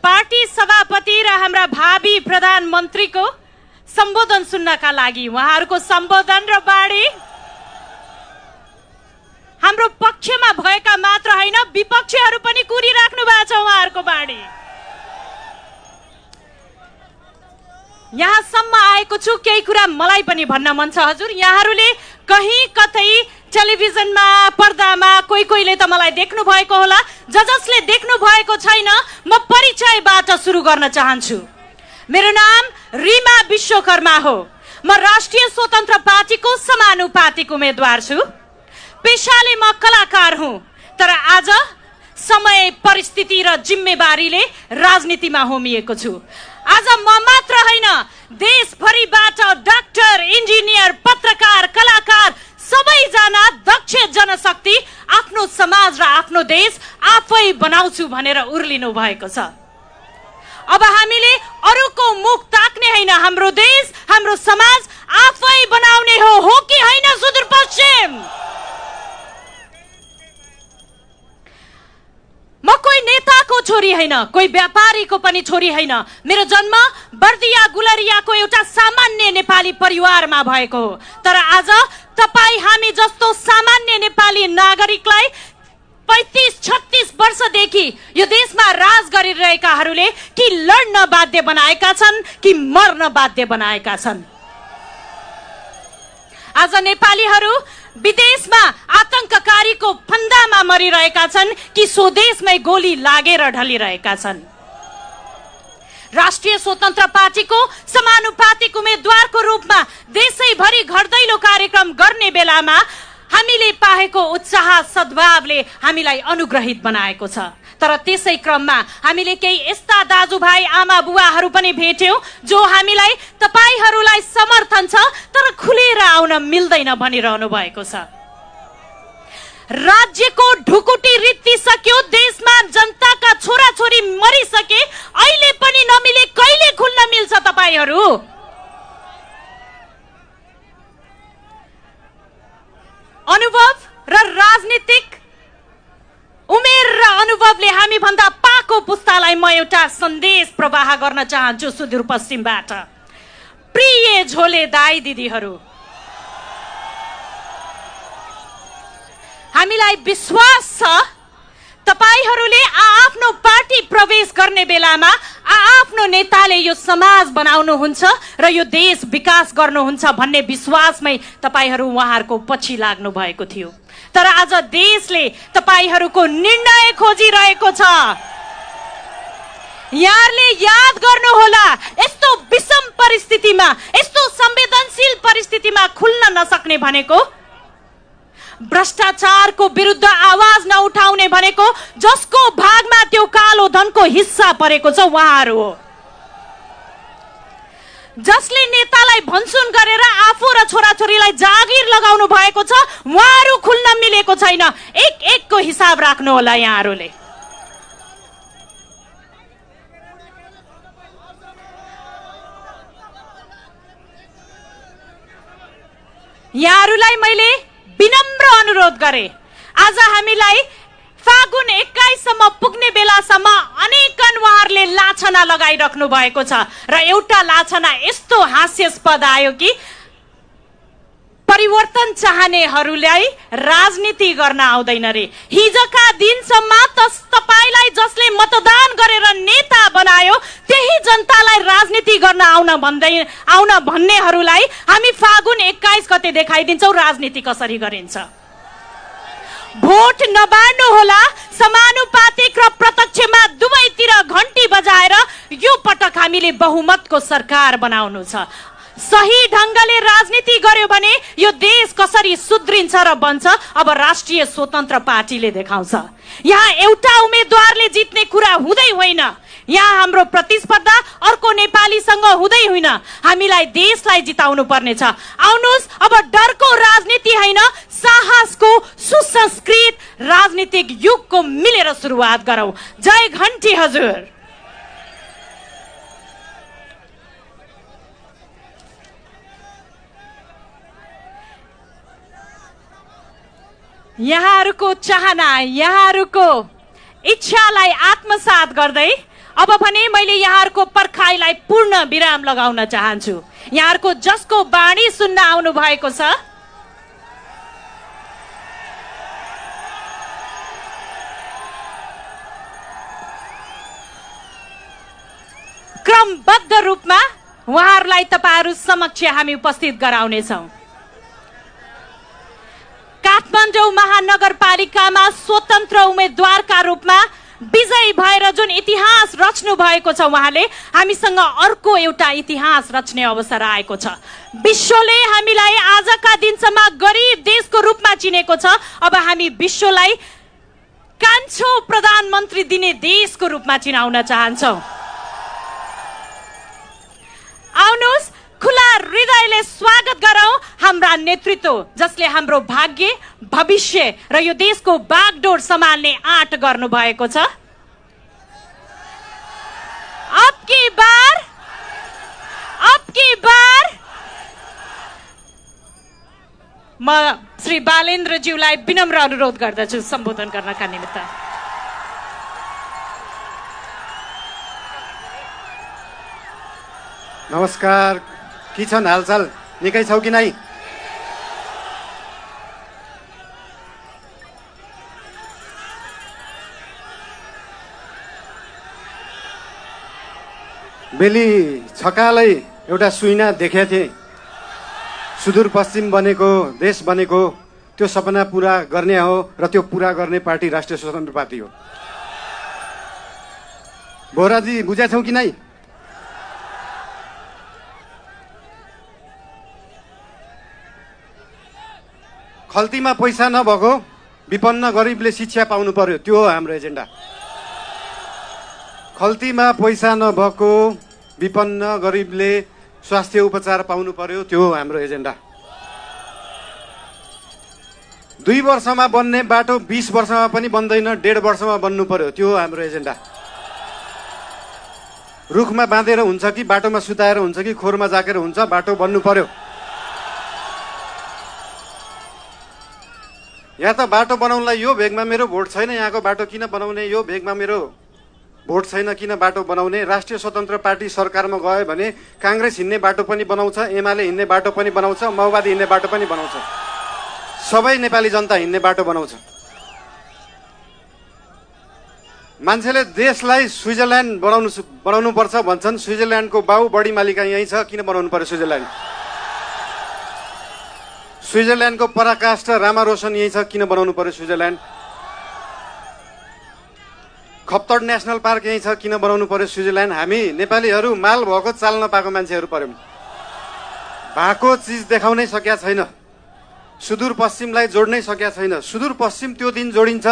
पार्टी सभापति र हाम्रा भावी प्रधानमन्त्रीको सम्बोधन सुन्नका लागि। उहाँहरूको सम्बोधन र बाणी हाम्रो पक्षमा भएका मात्र होइन, विपक्षीहरू पनि कुरिराख्नु भएको छ उहाँहरूको बाणी। यहाँसम्म आएको छु, केही कुरा मलाई पनि भन्न मन छ हजुर। यहाँहरूले कहीँ कतै टेलिभिजनमा पर्दामा कोही कोहीले त मलाई देख्नु भएको होला, जसले देख्नु भएको छैन म परिचयबाट सुरु गर्न चाहन्छु। मेरो नाम रिमा विश्वकर्मा हो। म राष्ट्रिय स्वतन्त्र पार्टीको समानुपातिक उम्मेद्वार छु। पेशाले म कलाकार हुँ, तर आज समय, परिस्थिति र जिम्मेवारीले राजनीतिमा होमिएको छु। आज म मात्र होइन, देशभरिबाट डाक्टर, इन्जिनियर, पत्रकार, कलाकार सबैजना दक्ष जनशक्ति आफ्नो समाज र आफ्नो देश आफै बनाउँछु भनेर उर्लिनु भएको छ। अब हामीले अरूको मुख ताक्ने होइन, हाम्रो देश, हाम्रो समाज आफै बनाउने हो कि होइन सुदूरपश्चिम? म कोही नेताको छोरी होइन, कोही व्यापारीको पनि छोरी होइन। मेरो जन्म बर्दिया गुलरियाको एउटा सामान्य नेपाली परिवारमा भएको हो। तर आज तपाई हामी जस्तो सामान्य नेपाली नागरिकलाई 35-36 वर्षदेखि यो देशमा राज गरिरहेकाहरूले कि लड्न बाध्य बनाएका छन् कि मर्न बाध्य बनाएका छन्। आज नेपालीहरू विदेशमा आतंककारीको फन्दामा मरिरहेका छन् कि स्वदेशमै गोली लागेर ढलिरहेका छन्। राष्ट्रिय स्वतन्त्र पार्टीको समानुपातिक उम्मेद्वारको रूपमा देशैभरि घर दैलो कार्यक्रम गर्ने बेलामा हामीले पाएको उत्साह, सद्भावले हामीलाई अनुग्रहित बनाएको छ। तर त्यसै क्रममा हामीले केही यस्ता दाजुभाइ, आमा बुवाहरू पनि भेट्यौं जो हामीलाई तपाईहरूलाई समर्थन छ तर खुलेर आउन मिल्दैन भनिरहनु भएको छ। राज्यको ढुकुटी रित्तिसक्यो, देशमा जनताका छोराछोरी मरिसके, अहिले पनि नमिले कहिले खुल्न मिल्छ तपाईहरू? अनुभव र राजनीतिक उमेर र अनुभवले हामी भन्दा पाको पुस्तालाई म एउटा सन्देश प्रवाह गर्न चाहन्छु सुदूरपश्चिमबाट। प्रिय झोले दाई दिदीहरू, हामीलाई विश्वास छ तपाईहरूले आफ्नो पार्टी प्रवेश गर्ने बेलामा आफ्नो नेताले यो समाज बनाउनुहुन्छ र यो देश विकास गर्नुहुन्छ भन्ने विश्वासमै तपाईहरू उहाँहरूको पछि लाग्नु भएको थियो। तर आज देशले तपाईहरूको निर्णय खोजिरहेको छ। यहाँले याद गर्नुहोला, यस्तो विषम परिस्थितिमा, यस्तो संवेदनशील परिस्थितिमा खुल्न नसक्ने भनेको, भ्रष्टाचारको विरुद्ध आवाज नउठाउने भनेको जसको भागमा त्यो कालो धनको हिस्सा परेको छ उहाँहरू हो। जसले नेतालाई भन्छुन गरेर आफू र छोराछोरीलाई जागिर लगाउनु भएको छ उहाँहरू खुल्न मिलेको छैन। एक एकको हिसाब राख्नु होला यहाँहरूले। यहाँहरूलाई मैले विनम्र अनुरोध गरे, आज हामीलाई फागुन 21 सम्म पुग्ने बेलासम्म अनेकन उहाँहरूले लाछना लगाइराख्नु भएको छ र एउटा लाछना यस्तो हास्यास्पद आयो कि परिवर्तन चाहनेहरूलाई राजनीति गर्न आउँदैन रे। हिजोका दिनसम्म तपाईलाई जसले मतदान गरेर नेता बनायो त्यही जनतालाई राजनीति गर्न आउन भन्नेहरूलाई हामी फागुन 21 गते देखाइदिन्छौं राजनीति कसरी गरिन्छ। भोट नबाड्नु होला, समानुपातिक र प्रत्यक्षमा दुवैतिर घण्टी बजाएर यो पटक हामीले बहुमतको सरकार बनाउनु छ। सही ढंगले राजनीति गर्यो भने यो देश कसरी सुध्रिन्छ र बन्छ अब राष्ट्रिय स्वतन्त्र पार्टीले देखाउँछ। यहाँ एउटा उम्मेदवारले जित्ने कुरा हुँदै होइन, यहाँ हाम्रो प्रतिस्पर्धा अर्को नेपालीसँग हुँदै होइन, हामीलाई देशलाई जिताउनु पर्नेछ। आउनुहोस् अब डरको राजनीति होइन, साहसको सुसंस्कृत राजनीतिक युगको मिलेर सुरुवात गरौं। जय घण्टी हजुर। यहाँहरूको चाहना, यहाँहरूको इच्छालाई आत्मसात गर्दै अब भने मैले यहाँहरूको पर्खाइलाई पूर्ण विराम लगाउन चाहन्छु। यहाँहरूको जसको बाणी सुन्न आउनु भएको छ, क्रमबद्ध रूपमा उहाँहरूलाई तपाईहरू समक्ष हामी उपस्थित गराउनेछौँ। काठमाडौँ महानगरपालिकामा स्वतन्त्र उम्मेद्वारका रूपमा विजयी भएर जुन इतिहास रच्नु भएको छ, उहाँले हामीसँग अर्को एउटा इतिहास रच्ने अवसर आएको छ। विश्वले हामीलाई आजका दिनसम्म गरिब देशको रूपमा चिनेको छ, अब हामी विश्वलाई कान्छो प्रधानमन्त्री दिने देशको रूपमा चिनाउन चाहन्छौँ। आउनुहोस् खुला हृदयले स्वागत गरौं हाम्रा नेतृत्व, जसले हाम्रो भाग्य, भविष्य र यो देशको बागडोर सम्हाल्ने आँट गर्नु भएको छ। अब की बार म श्री बालेन्द्रज्यूलाई विनम्र अनुरोध गर्दछु सम्बोधन गर्नका निमित्त। नमस्कार, के छन् हालचाल? निकै छौ कि नै? बेली छकालै एउटा सुइना देखेको थिएँ। सुदूरपश्चिम बनेको, देश बनेको, त्यो सपना पुरा गर्ने हो र त्यो पुरा गर्ने पार्टी राष्ट्रिय स्वतन्त्र पार्टी हो। बोहराजी बुझेछौ कि नै? खल्तीमा पैसा नभएको विपन्न गरिबले शिक्षा पाउनु पर्यो, त्यो हो हाम्रो एजेन्डा। खल्तीमा पैसा नभएको विपन्न गरिबले स्वास्थ्य उपचार पाउनु पर्यो, त्यो हो हाम्रो एजेन्डा। 2 वर्षमा बन्ने बाटो 20 वर्षमा पनि बन्दैन, 1.5 वर्षमा बन्नु पर्यो, त्यो हो हाम्रो एजेन्डा। रुखमा बाँधेर हुन्छ कि बाटोमा सुताएर हुन्छ कि खोरमा जाकेर हुन्छ, बाटो बन्नु पर्यो। यहाँ त बाटो बनाउनलाई यो भेगमा मेरो भोट छैन, यहाँको बाटो किन बनाउने, यो भेगमा मेरो भोट छैन किन बाटो बनाउने। राष्ट्रिय स्वतन्त्र पार्टी सरकारमा गयो भने काङ्ग्रेस हिँड्ने बाटो पनि बनाउँछ, एमाले हिँड्ने बाटो पनि बनाउँछ, माओवादी हिँड्ने बाटो पनि बनाउँछ, सबै नेपाली जनता हिँड्ने बाटो बनाउँछ। मान्छेले देशलाई स्विजरल्यान्ड बनाउनु पर्छ भन्छन्। स्विजरल्यान्डको बाउ बढी मालिका यहीँ छ, किन बनाउनु पर्यो स्विजरल्यान्ड? स्विजरल्यान्डको पराकाष्ठ रामारोसन यहीँ छ, किन बनाउनु पर्यो स्विजरल्यान्ड? खप्तड नेसनल पार्क यहीँ छ, किन बनाउनु पर्यो स्विजरल्यान्ड? हामी नेपालीहरू माल भएको चाल नपाएको मान्छेहरू पर्यौँ। भएको चिज देखाउनै सकेका छैन, सुदूरपश्चिमलाई जोड्नै सकेका छैन। सुदूरपश्चिम त्यो दिन जोडिन्छ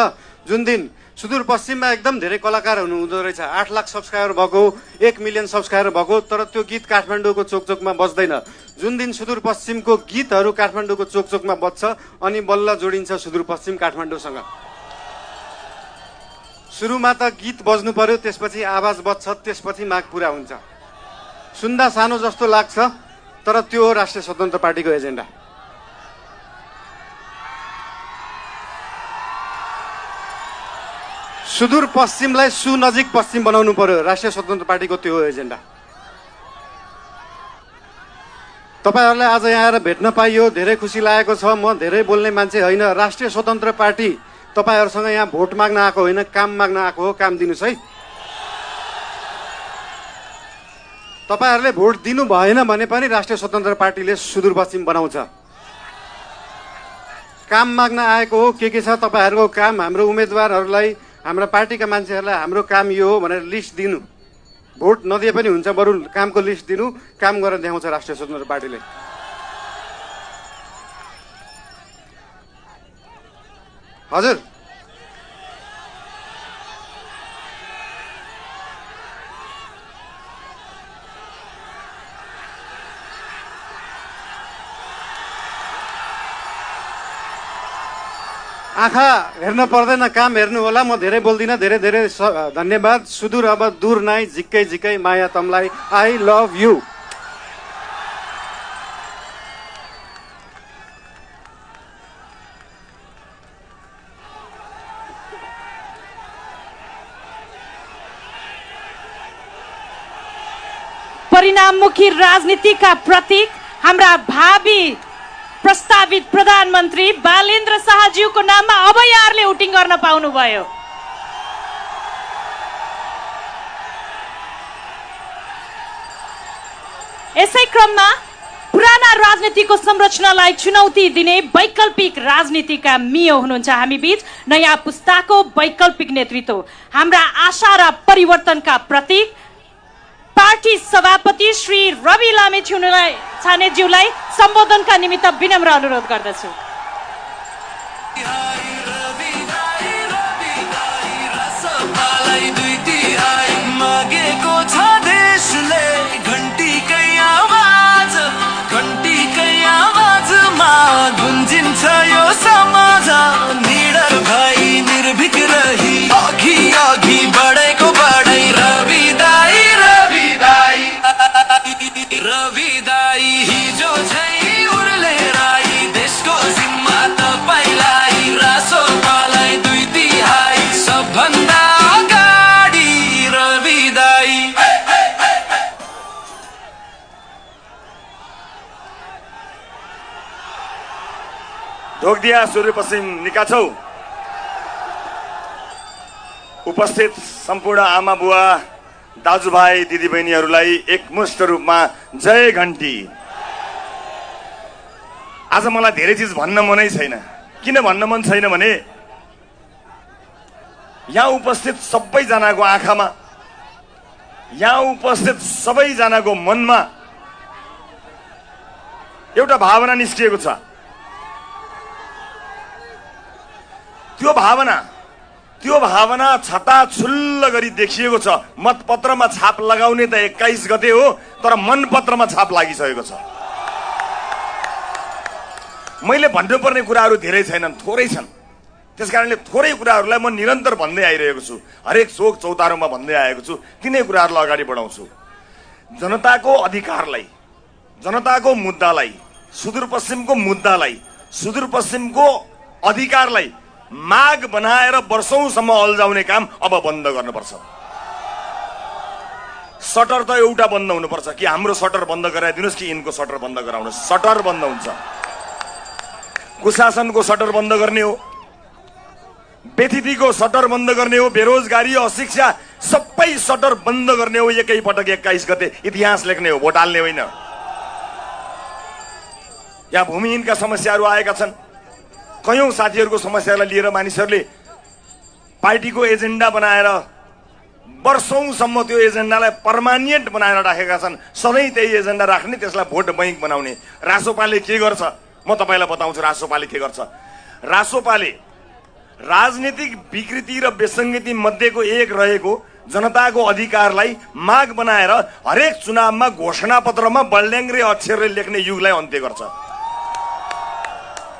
जुन दिन सुदूरपश्चिममा एकदम धेरै कलाकार हुँदो रहेछ। 8 लाख सब्सक्राइबर भएको, 1 मिलियन सब्सक्राइबर भएको, तर त्यो गीत काठमाडौँको चोकचोकमा बज्दैन। जुन दिन सुदूरपश्चिमको गीतहरू काठमाडौँको चोकचोकमा बज्छ अनि बल्ल जोडिन्छ सुदूरपश्चिम काठमाडौँसँग। सुरुमा त गीत बज्नु पर्यो, त्यसपछि आवाज बज्छ, त्यसपछि माग पुरा हुन्छ। सुन्दा सानो जस्तो लाग्छ, तर त्यो हो राष्ट्रिय स्वतन्त्र पार्टीको एजेन्डा। सुदूरपश्चिमलाई सुनजिक पश्चिम बनाउनु पर्यो, राष्ट्रिय स्वतन्त्र पार्टीको त्यो हो एजेन्डा। तपाईहरुलाई आज यहाँ आएर भेट्न पाइयो, धेरै खुसी लागेको छ। म धेरै बोल्ने मान्छे होइन। राष्ट्रिय स्वतन्त्र पार्टी तपाईहरुसँग यहाँ भोट माग्न आएको होइन, काम माग्न आएको हो। काम दिनुस् है। तपाईहरुले भोट दिनु भएन भने पनि राष्ट्रिय स्वतन्त्र पार्टीले सुदूरपश्चिम बनाउँछ। काम माग्न आएको हो। के छ तपाईहरुको काम? हाम्रो उम्मेदवारहरूलाई, हाम्रा पार्टीका मान्छेहरूलाई हाम्रो काम यो हो भनेर लिस्ट दिनु। भोट नदिए पनि हुन्छ, बरु कामको लिस्ट दिनु, काम गरेर देखाउँछ राष्ट्रिय स्वतन्त्र पार्टीले। हजुर आँखा हेर्न पर्दैन, काम हेर्नु होला। म धेरै बोल्दिनँ। धेरै धेरै धन्यवाद। सुदूर अब दूर नाइ, झिक्कै झिक्कै माया तमलाई। I love you. परिणाममुखी राजनीतिका प्रतीक हाम्रा भावी प्रस्तावित प्रधानमन्त्री बालेन्द्र शाहज्यूको नाममा अब यहाँहरूले भोटिङ गर्न पाउनुभयो। यसै क्रममा पुराना राजनीतिको संरचनालाई चुनौती दिने वैकल्पिक राजनीतिका मियो हुनुहुन्छ हामी बीच। नयाँ पुस्ताको वैकल्पिक नेतृत्व हाम्रा आशा र परिवर्तनका प्रतीक पार्टी सभापति श्री रवि लामिछानेज्यूलाई सम्बोधनका निमित्त विनम्र अनुरोध गर्दछु। गुन्जिन्छ यो समाज निडर भई निर्भीक रही अघि अघि बढेको बढै रवि दाई हिजो झै उर्ले राई देशको जिम्मा तपाईलाई रासोपालाई 2/3 सबभन्दा अगाडि रवि दाई। ढोकदिया सुदूरपश्चिम निकाछौ उपस्थित सम्पूर्ण आमा बुवा दाजुभाइ दिदीबहिनीहरूलाई एकमुष्ट रूपमा जय घन्टी। आज मलाई धेरै चिज भन्न मनै छैन। किन भन्न मन छैन भने यहाँ उपस्थित सबैजनाको आँखामा, यहाँ उपस्थित सबैजनाको मनमा एउटा भावना निस्किएको छ। त्यो भावना छताछुल्ल गरी देखिएको छ। मतपत्रमा छाप लगाउने त 21 गते हो, तर मनपत्रमा छाप लागिसकेको छ। मैले भन्नुपर्ने कुराहरू धेरै छैनन्, थोरै छन्। त्यसकारणले थोरै कुराहरूलाई म निरन्तर भन्दै आइरहेको छु। हरेक चोक चौतारोमा भन्दै आएको छु। तिनै कुराहरूलाई अगाडि बढाउँछु। जनताको अधिकारलाई, जनताको मुद्दालाई, सुदूरपश्चिमको मुद्दालाई, सुदूरपश्चिमको अधिकारलाई माग बनाएर वर्षौंसम्म अल्झाउने काम अब बन्द गर्नुपर्छ। सटर त एउटा बन्द हुनुपर्छ। कि हाम्रो सटर बन्द गराइदिनुहोस् कि यिनको सटर बन्द गराउनुहोस्। सटर बन्द हुन्छ। कुशासनको सटर बन्द गर्ने हो, बेथितीको सटर बन्द गर्ने हो, बेरोजगारी अशिक्षा सबै सटर बन्द गर्ने हो। एकै पटक 21 गते इतिहास लेख्ने हो, भोट हाल्ने होइन। यहाँ भूमिहीनका समस्याहरू आएका छन्। कयौं साथीहरूको समस्यालाई लिएर मानिसहरूले पार्टीको एजेन्डा बनाएर वर्षौंसम्म त्यो एजेन्डालाई पर्मानेन्ट बनाएर राखेका छन्। सधैँ त्यही एजेन्डा राख्ने, त्यसलाई भोट बैंक बनाउने। रासोपाले के गर्छ म तपाईलाई बताउँछु। रासोपाले के गर्छ? रासोपाले राजनीतिक विकृति र विसङ्गति मध्येको एक रहेको जनताको अधिकारलाई माग बनाएर हरेक चुनावमा घोषणापत्रमा बल्ड्याङ्ग्रे अक्षरले लेख्ने युगलाई अन्त्य गर्छ।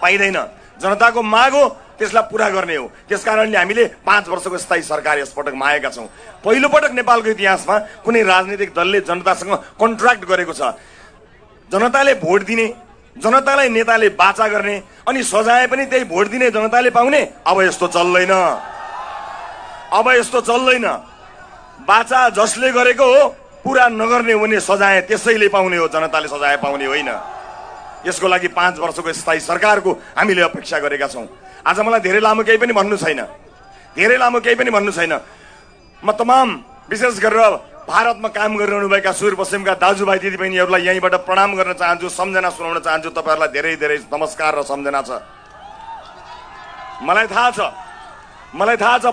पाइँदैन। जनताको माग हो, त्यसलाई पूरा गर्ने हो। त्यसकारणले हामीले 5 वर्षको स्थायी सरकार यसपटक मागेका छौं। पहिलो पटक नेपालको इतिहासमा कुनै राजनीतिक दलले जनतासँग कन्ट्र्याक्ट गरेको छ। जनताले भोट दिने, जनतालाई नेताले बाचा गर्ने, अनि सजाय पनि त्यही भोट दिने जनताले पाउने। अब यस्तो चल्दैन। अब यस्तो चल्दैन। बाचा जसले गरेको हो पूरा नगर्ने हुने सजाय त्यसैले पाउने हो, जनताले सजाय पाउने होइन। यसको लागि 5 वर्षको स्थायी सरकारको हामीले अपेक्षा गरेका छौं। आज मलाई धेरै लामो केही पनि भन्नु छैन। म तमाम विशेष गरेर भारतमा काम गरिरहनुभएका सुदूरपश्चिमका दाजुभाइ दिदीबहिनीहरूलाई यहीँबाट प्रणाम गर्न चाहन्छु, सम्झना सुनाउन चाहन्छु। तपाईहरुलाई धेरै धेरै नमस्कार र सम्झना छ। मलाई थाहा छ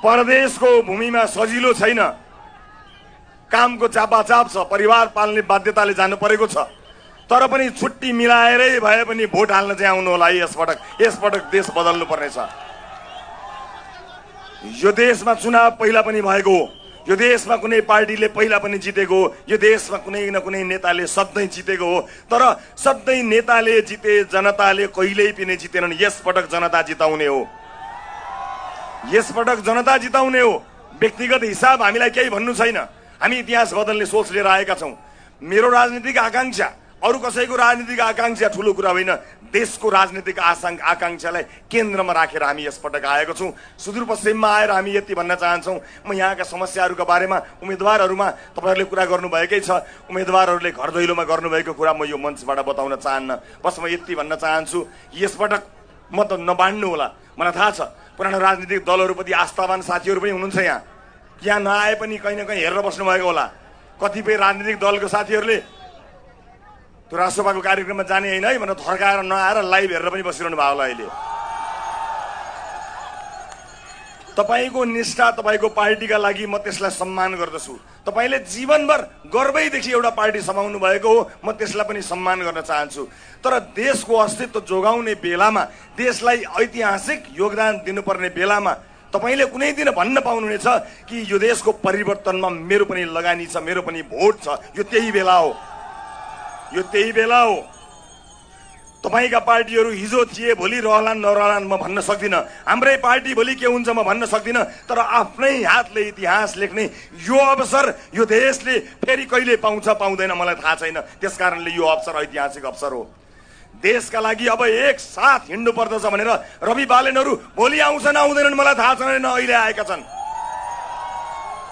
परदेशको भूमिमा सजिलो छैन। कामको चापाचाप छ, परिवार पाल्ने बाध्यताले जानु परेको छ। तर पनि छुट्टी मिलाएरै भए पनि भोट हाल्न चाहिँ आउनु होला। यसपटक देश बदल्नु पर्नेछ। यो देशमा चुनाव पहिला पनि भएको हो। यो देशमा कुनै पार्टीले पहिला पनि जितेको हो, यो देशमा कुनै न कुनै नेताले सधैँ जितेको हो, तर सधैँ नेताले जिते जनताले कहिल्यै पनि जितेनन्। यसपटक जनता जिताउने हो, यसपटक जनता जिताउने हो। व्यक्तिगत हिसाब हामीलाई केही भन्नु छैन, हामी इतिहास बदल्ने सोच लिएर आएका छौँ। मेरो राजनीतिक आकांक्षा अरू कसैको राजनीतिक आकांक्षा ठुलो कुरा होइन, देशको राजनीतिक आकांक्षालाई केन्द्रमा राखेर हामी यसपटक आएको छौँ। सुदूरपश्चिममा आएर हामी यति भन्न चाहन्छौँ, म यहाँका समस्याहरूका बारेमा उम्मेदवारहरूमा तपाईँहरूले कुरा गर्नुभएकै छ, उम्मेदवारहरूले घर दैलोमा गर्नुभएको कुरा म यो मञ्चबाट बताउन चाहन्न। बस म यति भन्न चाहन्छु, यसपटक म त नबाड्नु होला। मलाई थाहा छ पुरानो राजनीतिक दलहरूप्रति आस्थावान साथीहरू पनि हुनुहुन्छ, यहाँ नआए पनि कहीँ न कहीँ हेरेर बस्नुभएको होला। कतिपय राजनीतिक दलको साथीहरूले त्यो राष्ट्रसभाको कार्यक्रममा जाने होइन है भनेर थर्काएर नआएर लाइभ हेरेर पनि बसिरहनु भयो होला। अहिले तपाईँको निष्ठा तपाईँको पार्टीका लागि म त्यसलाई सम्मान गर्दछु। तपाईँले जीवनभर गर्वैदेखि एउटा पार्टी समाउनु भएको हो, म त्यसलाई पनि सम्मान गर्न चाहन्छु। तर देशको अस्तित्व जोगाउने बेलामा, देशलाई ऐतिहासिक योगदान दिनुपर्ने बेलामा तपाईँले कुनै दिन भन्न पाउनुहुनेछ कि यो देशको परिवर्तनमा मेरो पनि लगानी छ, मेरो पनि भोट छ। यो त्यही बेला हो, यो त्यही बेला हो। तपाईँका पार्टीहरू हिजो थिए भोलि रहलान् नरहलान् म भन्न सक्दिनँ, हाम्रै पार्टी भोलि के हुन्छ म भन्न सक्दिनँ। तर आफ्नै हातले इतिहास लेख्ने यो अवसर यो देशले फेरि कहिले पाउँछ पाउँदैन मलाई थाहा छैन। त्यसकारणले यो अवसर ऐतिहासिक अवसर हो। देशका लागि अब एक साथ हिँड्नु पर्दछ भनेर रवि बालेनहरू भोलि आउँछन् आउँदैनन् मलाई थाहा छैन, अहिले आएका छन्।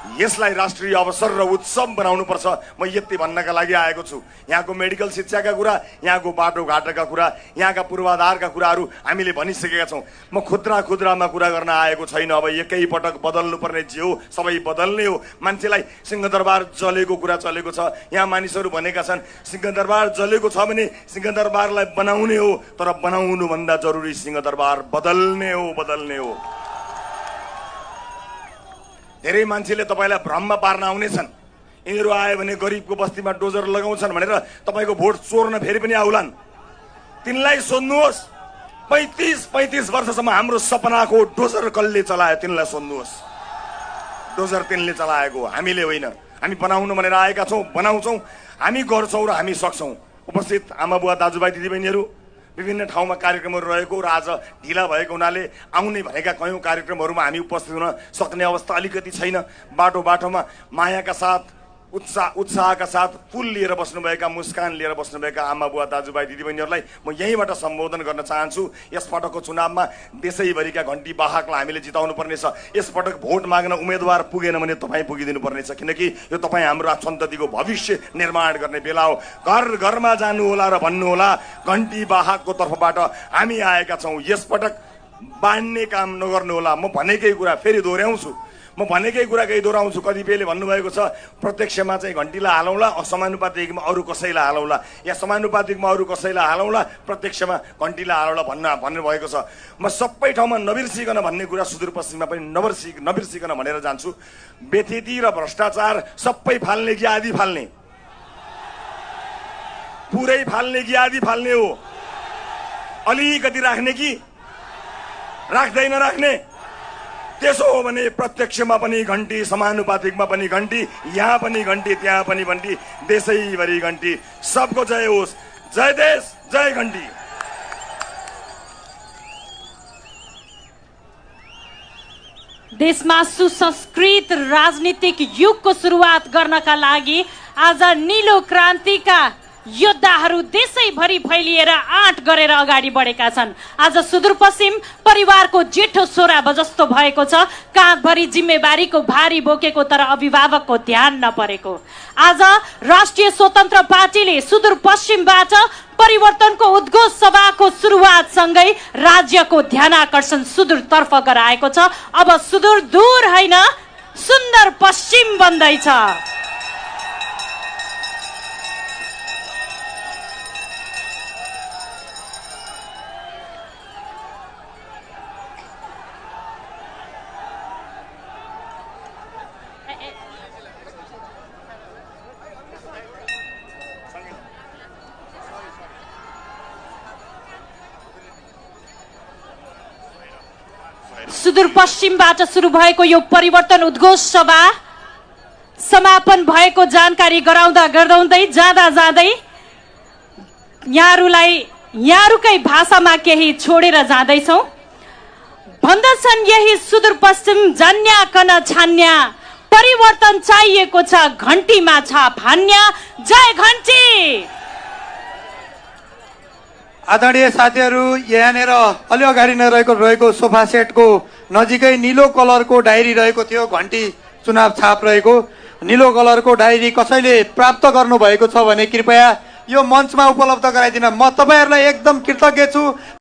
यसलाई राष्ट्रिय अवसर र उत्सव बनाउनुपर्छ, म यति भन्नका लागि आएको छु। यहाँको मेडिकल शिक्षाका कुरा, यहाँको बाटोघाटोका कुरा, यहाँका पूर्वाधारका कुराहरू हामीले भनिसकेका छौँ। म खुद्रामा कुरा गर्न आएको छैन। अब एकैपटक बदल्नुपर्ने जे हो सबै बदल्ने हो। मान्छेलाई सिंहदरबार जलेको कुरा चलेको छ, यहाँ मानिसहरू भनेका छन् सिंहदरबार जलेको छ भने सिंहदरबारलाई बनाउने हो, तर बनाउनुभन्दा जरुरी सिंहदरबार बदल्ने हो, बदल्ने हो। धेरै मान्छेले तपाईँलाई भ्रममा पार्न आउनेछन्, यिनीहरू आयो भने गरिबको बस्तीमा डोजर लगाउँछन् भनेर तपाईँको भोट चोर्न फेरि पनि आउलान्। तिनलाई सोध्नुहोस् 35 वर्षसम्म हाम्रो सपनाको डोजर कसले चलायो, तिनलाई सोध्नुहोस्। डोजर तिनले चलाएको, हामीले होइन। हामी बनाउनु भनेर आएका छौँ, बनाउँछौँ, हामी गर्छौँ र हामी सक्छौँ। उपस्थित आमा बुवा दाजुभाइ दिदीबहिनीहरू, विभिन्न ठाउँमा कार्यक्रमहरू रहेको र आज ढिला भएको हुनाले आउने भनेका कयौँ कार्यक्रमहरूमा हामी उपस्थित हुन सक्ने अवस्था अलिकति छैन। बाटोमा मायाका साथ उत्साहका साथ फुल लिएर बस्नुभएका, मुस्कान लिएर बस्नुभएका आमा बुवा दाजुभाइ दिदीबहिनीहरूलाई म यहीँबाट सम्बोधन गर्न चाहन्छु। यसपटकको चुनावमा देशैभरिका घन्टी वाहकलाई हामीले जिताउनु पर्नेछ। यसपटक भोट माग्न उम्मेदवार पुगेन भने तपाईँ पुगिदिनु पर्नेछ, किनकि यो तपाईँ हाम्रो सन्ततिको भविष्य निर्माण गर्ने बेला हो। घर घरमा जानु होला र भन्नु होला घन्टी वाहकको तर्फबाट हामी आएका छौँ। यसपटक बाँड्ने काम नगर्नु होला। म भनेकै कुरा फेरि दोहोऱ्याउँछु, म भनेकै कुरा केही दोहोऱ्याउँछु। कतिपयले भन्नुभएको छ प्रत्यक्षमा चाहिँ घन्टीलाई हालौँला, समानुपातिकमा अरू कसैलाई हालौँला, या समानुपातिकमा अरू कसैलाई हालौँला, प्रत्यक्षमा घन्टीलाई हालौँला भन्नुभएको छ। म सबै ठाउँमा नबिर्सिकन भन्ने कुरा सुदूरपश्चिममा पनि नबिर्सिकन भनेर जान्छु। बेथेती र भ्रष्टाचार सबै फाल्ने कि आधी फाल्ने, पुरै फाल्ने कि आधी फाल्ने हो, अलिकति राख्ने कि राख्दै नराख्ने। त्यसो हो भने प्रत्यक्षमा पनि घन्टी, समानुपातिकमा पनि घन्टी, यहाँ पनि घन्टी, त्यहाँ पनि घन्टी, देशैभरि घन्टी। सबको जय होस्, जय देश, जय घन्टी। देशमा सुसंस्कृत राजनीतिक युगको सुरुवात गर्नका लागि आज नीलो क्रान्तिका योद्धाहरू देशैभरि फैलिएर आँट गरेर अगाडि बढेका छन्। आज सुदूरपश्चिम परिवारको जेठो छोरा जस्तो भएको छ, काँधभरि जिम्मेवारीको भारी बोकेको तर अभिभावकको ध्यान नपरेको। आज राष्ट्रिय स्वतन्त्र पार्टीले सुदूरपश्चिमबाट परिवर्तनको उद्घोष सभाको सुरुवात सँगै राज्यको ध्यानाकर्षण सुदूरतर्फ गराएको छ। अब सुदूर दूर होइन, सुन्दर पश्चिम बन्दैछ। सुदूरपश्चिमबाट सुरु भएको यो परिवर्तन उद्घोष सभा समापन भएको जानकारी गराउँदै जाँदै यहाँहरूकै भाषामा केही छोडेर जाँदैछौँ। भन्दछन् यही सुदूरपश्चिम जान्याकन छान्या, परिवर्तन चाहिएको छ घन्टीमा छाप हान्या। जय घन्टी। आदरणीय साथीहरू, यहाँनिर अलि अगाडि नै रहेको सोफा सेटको नजिकै निलो कलरको डायरी रहेको थियो, घन्टी चुनाव छाप रहेको निलो कलरको डायरी कसैले प्राप्त गर्नुभएको छ भने कृपया यो मञ्चमा उपलब्ध गराइदिन। म तपाईँहरूलाई एकदम कृतज्ञ छु।